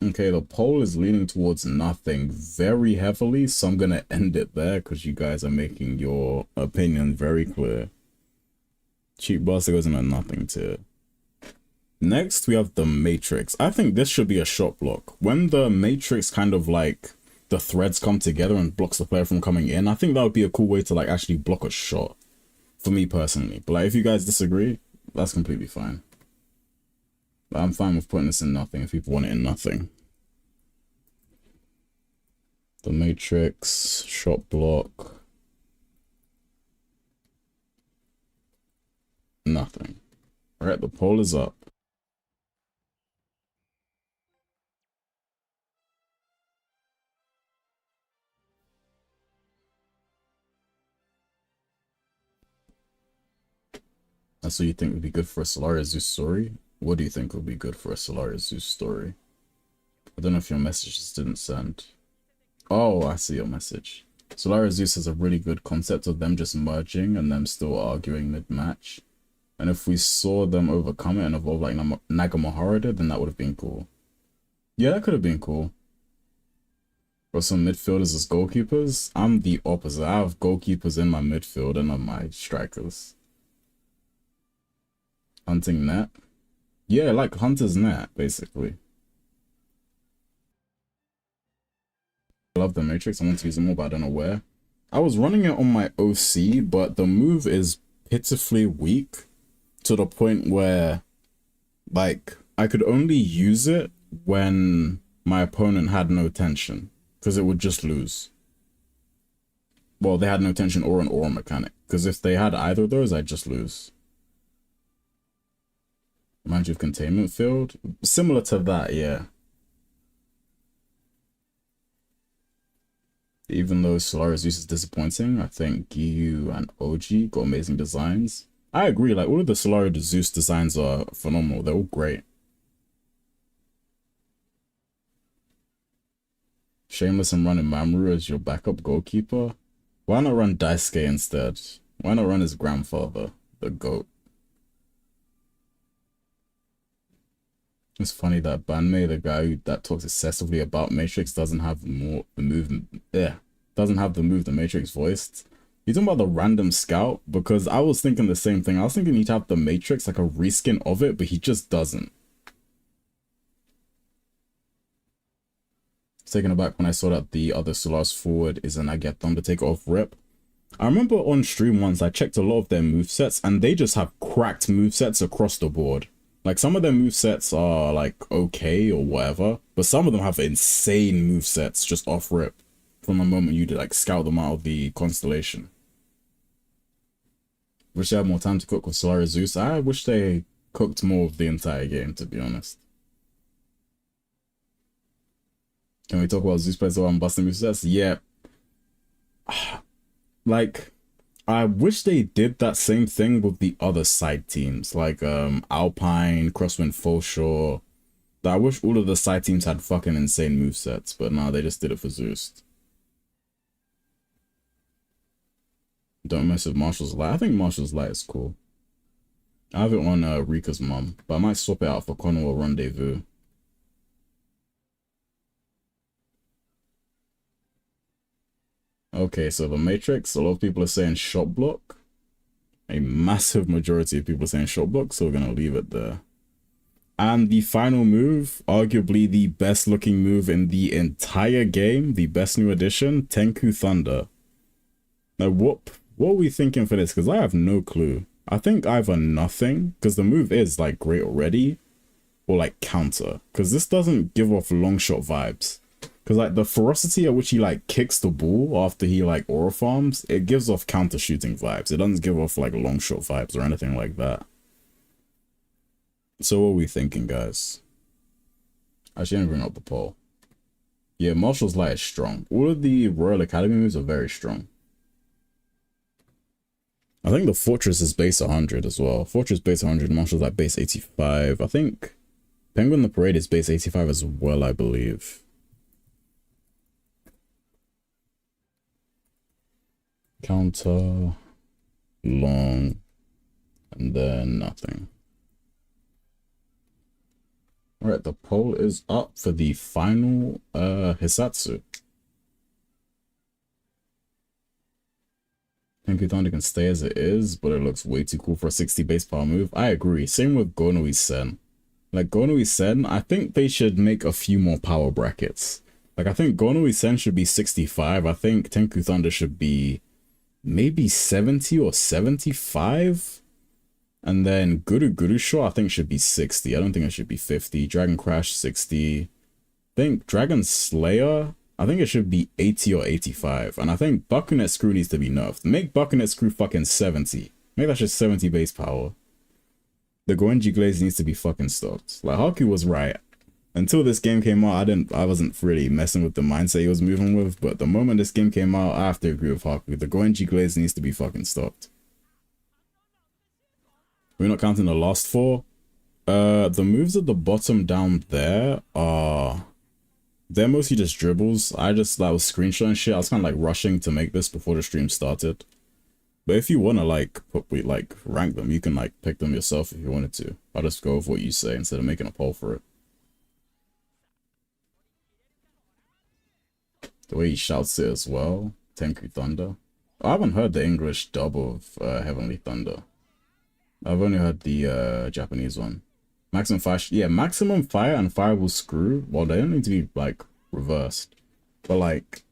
Okay, the poll is leaning towards nothing very heavily, so I'm going to end it there because you guys are making your opinion very clear. Cheap Blaster goes in a nothing tier. Next, we have the Matrix. I think this should be a shot block. When the Matrix kind of like, the threads come together and blocks the player from coming in, I think that would be a cool way to like actually block a shot. For me personally. But like, if you guys disagree, that's completely fine. But I'm fine with putting this in nothing if people want it in nothing. The Matrix, shot block. Nothing. Alright, the poll is up. That's what you think would be good for a Solaris Zeus story? What do you think would be good for a Solaris Zeus story? I don't know if your messages didn't send. Oh, I see your message. Solaris Zeus has a really good concept of them just merging and them still arguing mid-match. And if we saw them overcome it and evolve like Nagamahara did, then that would have been cool. Yeah, that could have been cool. Or some midfielders as goalkeepers. I'm the opposite. I have goalkeepers in my midfield and on my strikers. Hunting net. Yeah, like Hunter's net, basically. I love the Matrix. I want to use it more, but I don't know where. I was running it on my OC, but the move is pitifully weak to the point where, like, I could only use it when my opponent had no tension, because it would just lose. Well, they had no tension or an aura mechanic, because if they had either of those, I'd just lose. Reminds you of Containment Field? Similar to that, yeah. Even though Solaris Zeus is disappointing, I think Giyu and OG got amazing designs. I agree, like, all of the Solaris Zeus designs are phenomenal. They're all great. Shameless and running Mamoru as your backup goalkeeper. Why not run Daisuke instead? Why not run his grandfather, the GOAT? It's funny that Banmei, the guy that talks excessively about Matrix, doesn't have the move the Matrix voiced. You talking about the random scout? Because I was thinking the same thing. I was thinking he'd have the Matrix, like a reskin of it, but he just doesn't. I was taken aback when I saw that the other Solaris forward is an Agat Undertaker off rip. I remember on stream once I checked a lot of their movesets and they just have cracked movesets across the board. Like, some of their movesets are, like, okay or whatever, but some of them have insane movesets just off rip from the moment you, like, scout them out of the constellation. Wish they had more time to cook with Solaris Zeus. I wish they cooked more of the entire game, to be honest. Can we talk about Zeus plays on busting movesets? Yeah. Like, I wish they did that same thing with the other side teams, like Alpine, Crosswind, Fulshore. I wish all of the side teams had fucking insane movesets, but nah, they just did it for Zeus. Don't mess with Marshall's Light. I think Marshall's Light is cool. I have it on Rika's mom, but I might swap it out for Cornwall Rendezvous. Okay, so the Matrix, a lot of people are saying shot block. A massive majority of people are saying shot block, so we're going to leave it there. And the final move, arguably the best looking move in the entire game, the best new addition, Tenku Thunder. Now, what are we thinking for this? Because I have no clue. I think either nothing, because the move is, like, great already, or, like, counter. Because this doesn't give off long shot vibes. Because, like, the ferocity at which he, like, kicks the ball after he, like, aura farms, it gives off counter shooting vibes. It doesn't give off, like, long shot vibes or anything like that. So what are we thinking, guys? Actually, let me bring up the poll. Yeah, Marshall's Light is strong. All of the Royal Academy moves are very strong. I think the Fortress is base 100 as well. Fortress base 100, Marshall's Light base 85. I think Penguin the Parade is base 85 as well, I believe. Counter, long, and then nothing. Alright, the poll is up for the final Hisatsu. Tenku Thunder can stay as it is, but it looks way too cool for a 60 base power move. I agree. Same with Gonoi Sen. Like, Gonoi Sen, I think they should make a few more power brackets. Like, I think Gonoi Sen should be 65. I think Tenku Thunder should be maybe 70 or 75. And then Guru Gurusho, I think, should be 60. I don't think it should be 50. Dragon Crash, 60. I think Dragon Slayer, I think it should be 80 or 85. And I think Bakunet Screw needs to be nerfed. Make Bakunet Screw fucking 70. Make that shit 70 base power. The Goenji Glaze needs to be fucking stopped. Like, Haku was right. Until this game came out, I wasn't really messing with the mindset he was moving with. But the moment this game came out, I have to agree with Haku. The Goenji Glaze needs to be fucking stopped. We're not counting the last four. The moves at the bottom down there are... They're mostly just dribbles. I was screenshotting shit. I was kind of like rushing to make this before the stream started. But if you want to like rank them, you can like pick them yourself if you wanted to. I'll just go with what you say instead of making a poll for it. The way he shouts it as well. Tenku Thunder. I haven't heard the English dub of Heavenly Thunder. I've only heard the Japanese one. Maximum Fire, yeah, Maximum Fire and Fireball Screw, well, they don't need to be, like, reversed. But, like,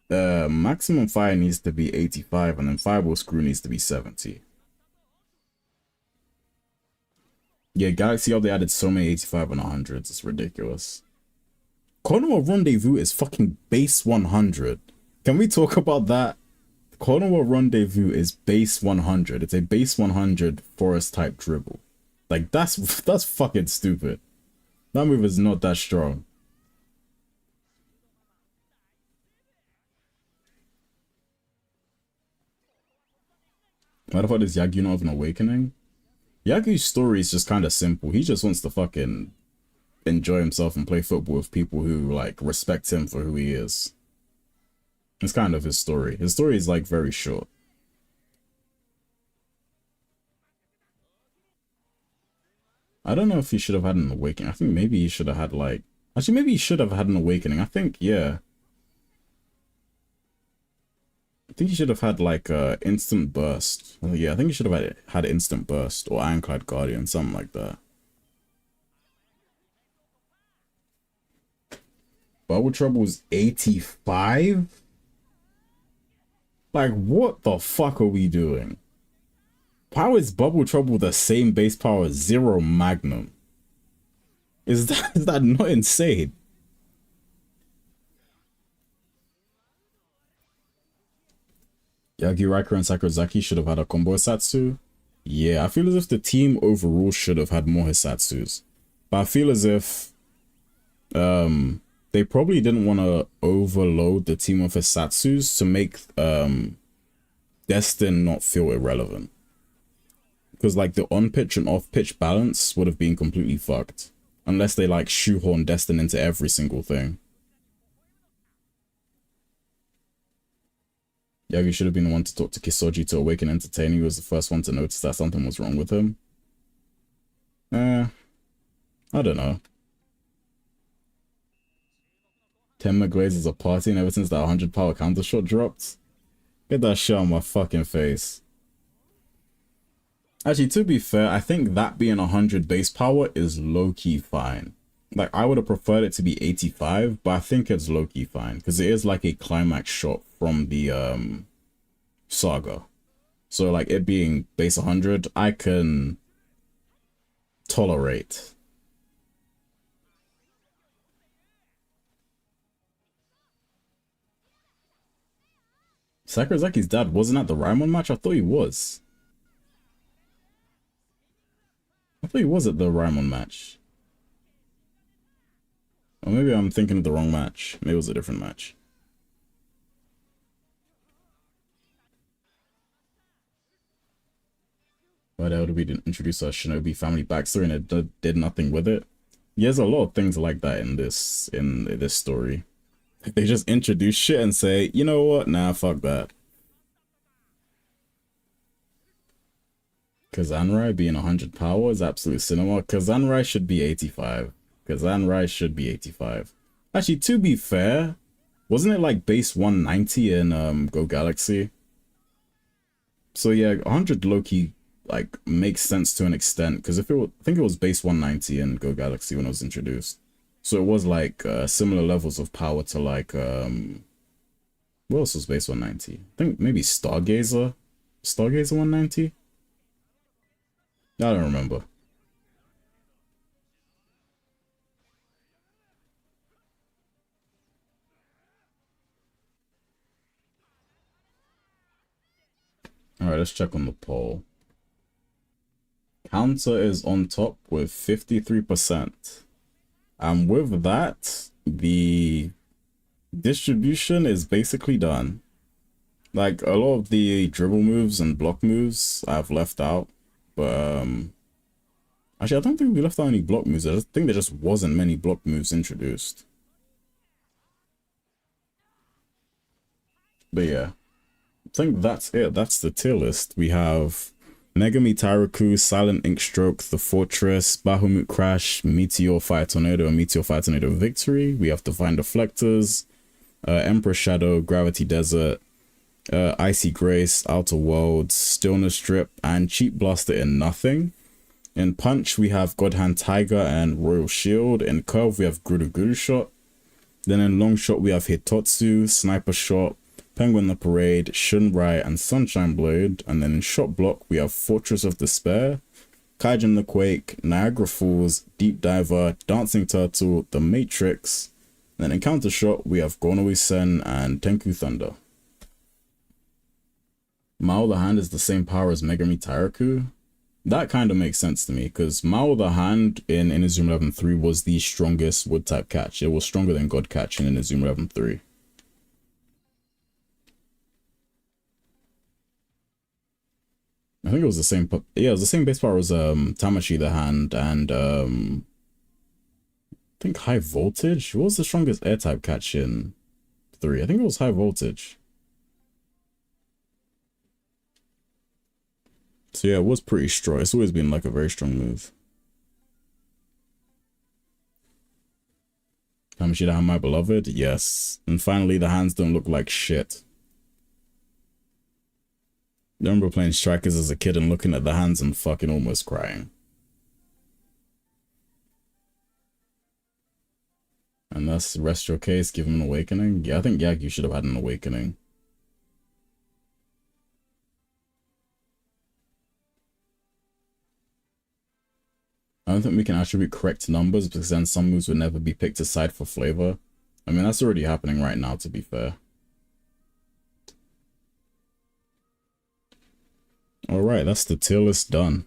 Maximum Fire needs to be 85, and then Fireball Screw needs to be 70. Yeah, Galaxy Up, they added so many 85 and 100s, it's ridiculous. Konoha Rendezvous is fucking base 100. Can we talk about that? Konoha Rendezvous is base 100. It's a base 100 forest type dribble. Like, that's fucking stupid. That move is not that strong. What about this Yagyu not of an awakening? Yagyu's story is just kind of simple. He just wants to fucking enjoy himself and play football with people who, like, respect him for who he is. It's kind of his story. His story is, like, very short. I don't know if he should have had an awakening. I think maybe he should have had, like... Actually, maybe he should have had an awakening. I think, yeah. I think he should have had, like, instant burst. Yeah, I think he should have had instant burst or Ironclad Guardian, something like that. Bubble Trouble's 85? Like, what the fuck are we doing? How is Bubble Trouble the same base power as Zero Magnum? Is that not insane? Yagi, Riker, and Sakurazaki should have had a combo Hisatsu. Yeah, I feel as if the team overall should have had more Hisatsus. But I feel as if they probably didn't want to overload the team of Hisatsus to make Destin not feel irrelevant. Because, like, the on-pitch and off-pitch balance would have been completely fucked. Unless they, like, shoehorn Destin into every single thing. Yagi should have been the one to talk to Kisoji to awaken entertain. He was the first one to notice that something was wrong with him. I don't know. Tenma Glaze is a party, and ever since that 100 power counter shot dropped, get that shit on my fucking face. Actually, to be fair, I think that being 100 base power is low-key fine. Like, I would have preferred it to be 85, but I think it's low-key fine. Because it is like a climax shot from the saga. So, like, it being base 100, I can tolerate. Sakurazaki's dad wasn't at the Raimon match? I thought he was. I thought he was at the Raimon match. Or maybe I'm thinking of the wrong match. Maybe it was a different match. Why the hell did we introduce our Shinobi family backstory and it did nothing with it? Yeah, there's a lot of things like that in this story. They just introduce shit and say, you know what? Nah, fuck that. Kazanrai being 100 power is absolute cinema. Kazanrai should be 85. Kazanrai should be 85. Actually, to be fair, wasn't it like base 190 in Go Galaxy? So yeah, 100 low-key like makes sense to an extent, because if it was, I think it was base 190 in Go Galaxy when it was introduced. So it was like similar levels of power to like what else was base 190? I think maybe Stargazer 190. I don't remember. Alright, let's check on the poll. Counter is on top with 53%. And with that, the distribution is basically done. Like, a lot of the dribble moves and block moves I've left out. But Actually, I don't think we left out any block moves. I think there just wasn't many block moves introduced. But yeah, I think that's it. That's the tier list. We have Megami Tairoku, Silent Ink Stroke, The Fortress, Bahamut Crash, Meteor Fire Tornado, and Meteor Fire Tornado Victory. We have Divine Deflectors, Emperor Shadow, Gravity Desert, Icy Grace, Outer Worlds, Stillness Strip, and Cheap Blaster in Nothing. In Punch, we have God Hand Tiger and Royal Shield. In Curve, we have Guru Guru Shot. Then in Long Shot, we have Hitotsu, Sniper Shot, Penguin the Parade, Shunrai, and Sunshine Blade. And then in Shot Block, we have Fortress of Despair, Kaijin the Quake, Niagara Falls, Deep Diver, Dancing Turtle, The Matrix. And then in Counter Shot, we have Gonoi Sen and Tenku Thunder. Mao the Hand is the same power as Megami Tairoku. That kind of makes sense to me, because Mao the Hand in INAZUMA 11 was the strongest wood type catch. It was stronger than God Catch in INAZUMA 11. I think it was the same, yeah, it was the same base power as Tamashi the Hand and I think High Voltage. What was the strongest air type catch in 3? I think it was High Voltage. So yeah, it was pretty strong. It's always been like a very strong move. Tamashi the Hand, my beloved? Yes. And finally, the hands don't look like shit. I remember playing Strikers as a kid and looking at the hands and fucking almost crying. And that's rest your case, give him an awakening. Yeah, I think Yagyu should have had an awakening. I don't think we can attribute correct numbers because then some moves would never be picked aside for flavor. I mean, that's already happening right now, to be fair. Alright, that's the tier list done.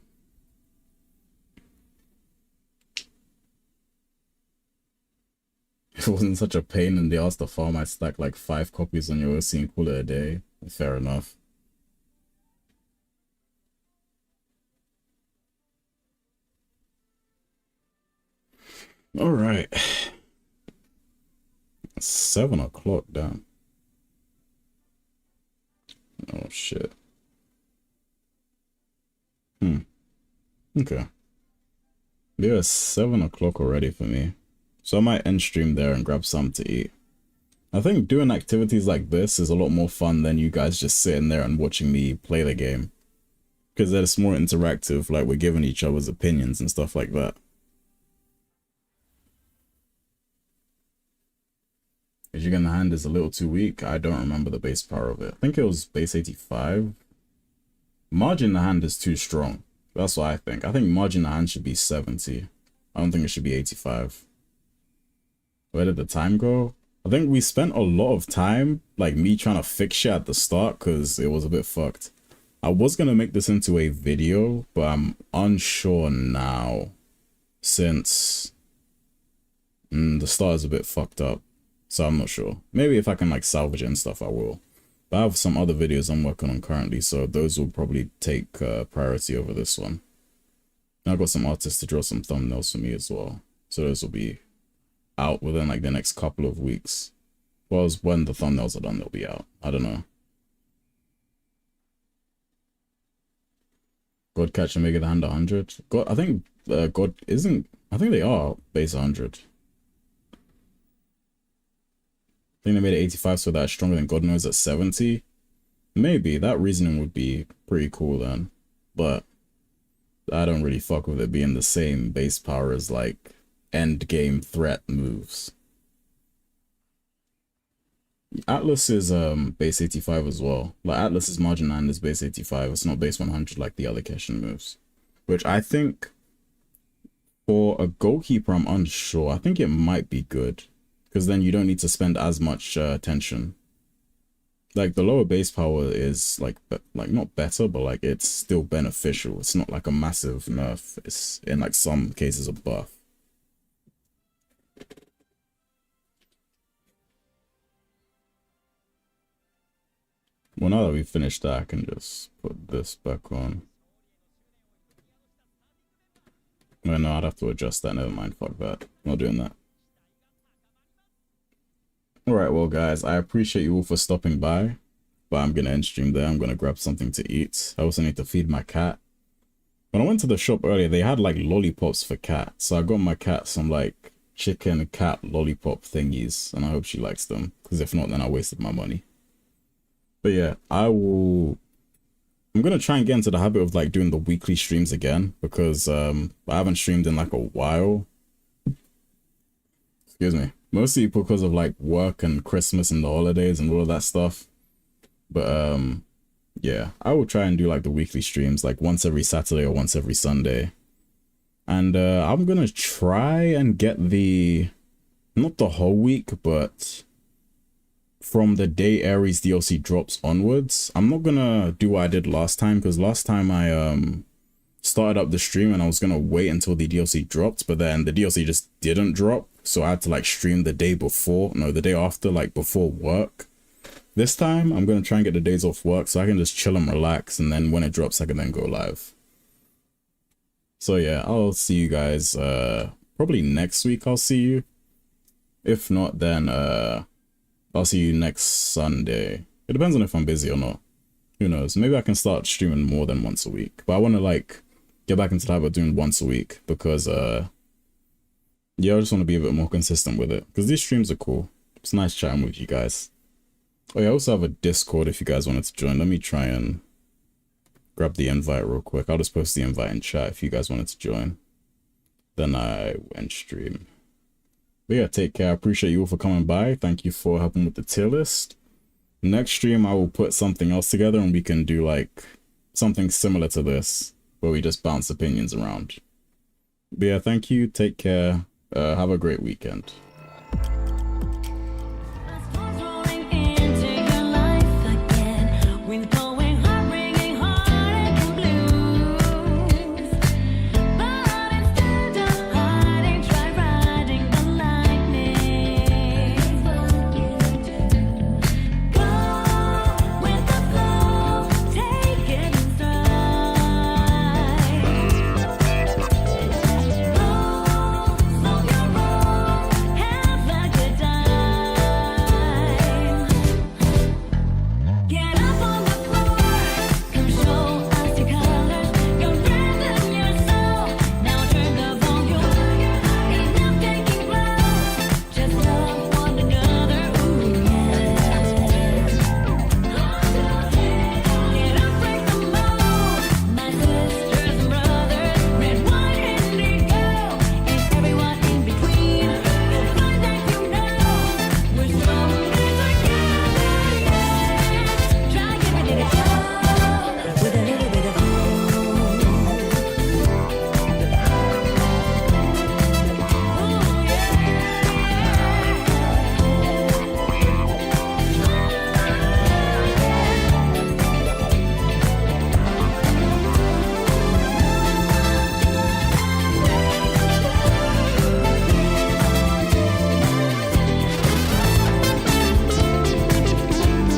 It wasn't such a pain in the ass to farm, I'd stack like 5 copies on your OC and call it a day. Fair enough. Alright. 7 o'clock down. Oh shit. Okay. Yeah, it's 7 o'clock already for me. So I might end stream there and grab something to eat. I think doing activities like this is a lot more fun than you guys just sitting there and watching me play the game. Because it's more interactive, like we're giving each other's opinions and stuff like that. Ichigan the Hand is a little too weak. I don't remember the base power of it. I think it was base 85. Margin the Hand is too strong. That's what I think. I think Margin the Hand should be 70. I don't think it should be 85. Where did the time go? I think we spent a lot of time, like me trying to fix shit at the start because it was a bit fucked. I was going to make this into a video, but I'm unsure now since the start is a bit fucked up. So I'm not sure. Maybe if I can like salvage it and stuff, I will. But I have some other videos I'm working on currently, so those will probably take priority over this one. And I've got some artists to draw some thumbnails for me as well. So those will be out within like the next couple of weeks. Well, when the thumbnails are done, they'll be out. I don't know. God Catch and Mega the Hand 100. God, I think God isn't. I think they are base 100. I think they made it 85 so that's stronger than God knows at 70. Maybe that reasoning would be pretty cool then, but I don't really fuck with it being the same base power as like end game threat moves. Atlas is base 85 as well. Like Atlas's Margin Hand is base 85. It's not base 100 like the other Keshin moves, which I think for a goalkeeper I'm unsure. I think it might be good. Because then you don't need to spend as much attention. Like the lower base power is like not better, but like it's still beneficial. It's not like a massive nerf. It's in like some cases a buff. Well, now that we've finished that, I can just put this back on. Oh, no, I'd have to adjust that. Never mind. Fuck that. Not doing that. Alright, well, guys, I appreciate you all for stopping by. But I'm going to end stream there. I'm going to grab something to eat. I also need to feed my cat. When I went to the shop earlier, they had like lollipops for cat. So I got my cat some like chicken cat lollipop thingies. And I hope she likes them. Because if not, then I wasted my money. But yeah, I'm going to try and get into the habit of like doing the weekly streams again. Because I haven't streamed in like a while. Excuse me. Mostly because of like work and Christmas and the holidays and all of that stuff. But yeah, I will try and do like the weekly streams like once every Saturday or once every Sunday. And I'm gonna try and get not the whole week, but from the day Ares DLC drops onwards. I'm not gonna do what I did last time, because last time I started up the stream and I was gonna wait until the DLC dropped, but then the DLC just didn't drop. So I had to like stream the day before, no, the day after, like before work. This time, I'm going to try and get the days off work so I can just chill and relax, and then when it drops, I can then go live. So yeah, I'll see you guys, probably next week I'll see you. If not, then I'll see you next Sunday. It depends on if I'm busy or not. Who knows? Maybe I can start streaming more than once a week. But I want to like get back into the habit of doing once a week because, yeah, I just want to be a bit more consistent with it. Because these streams are cool. It's nice chatting with you guys. Oh yeah, I also have a Discord if you guys wanted to join. Let me try and grab the invite real quick. I'll just post the invite in chat if you guys wanted to join. Then I end stream. But yeah, take care. I appreciate you all for coming by. Thank you for helping with the tier list. Next stream, I will put something else together and we can do like something similar to this, where we just bounce opinions around. But yeah, thank you. Take care. Have a great weekend.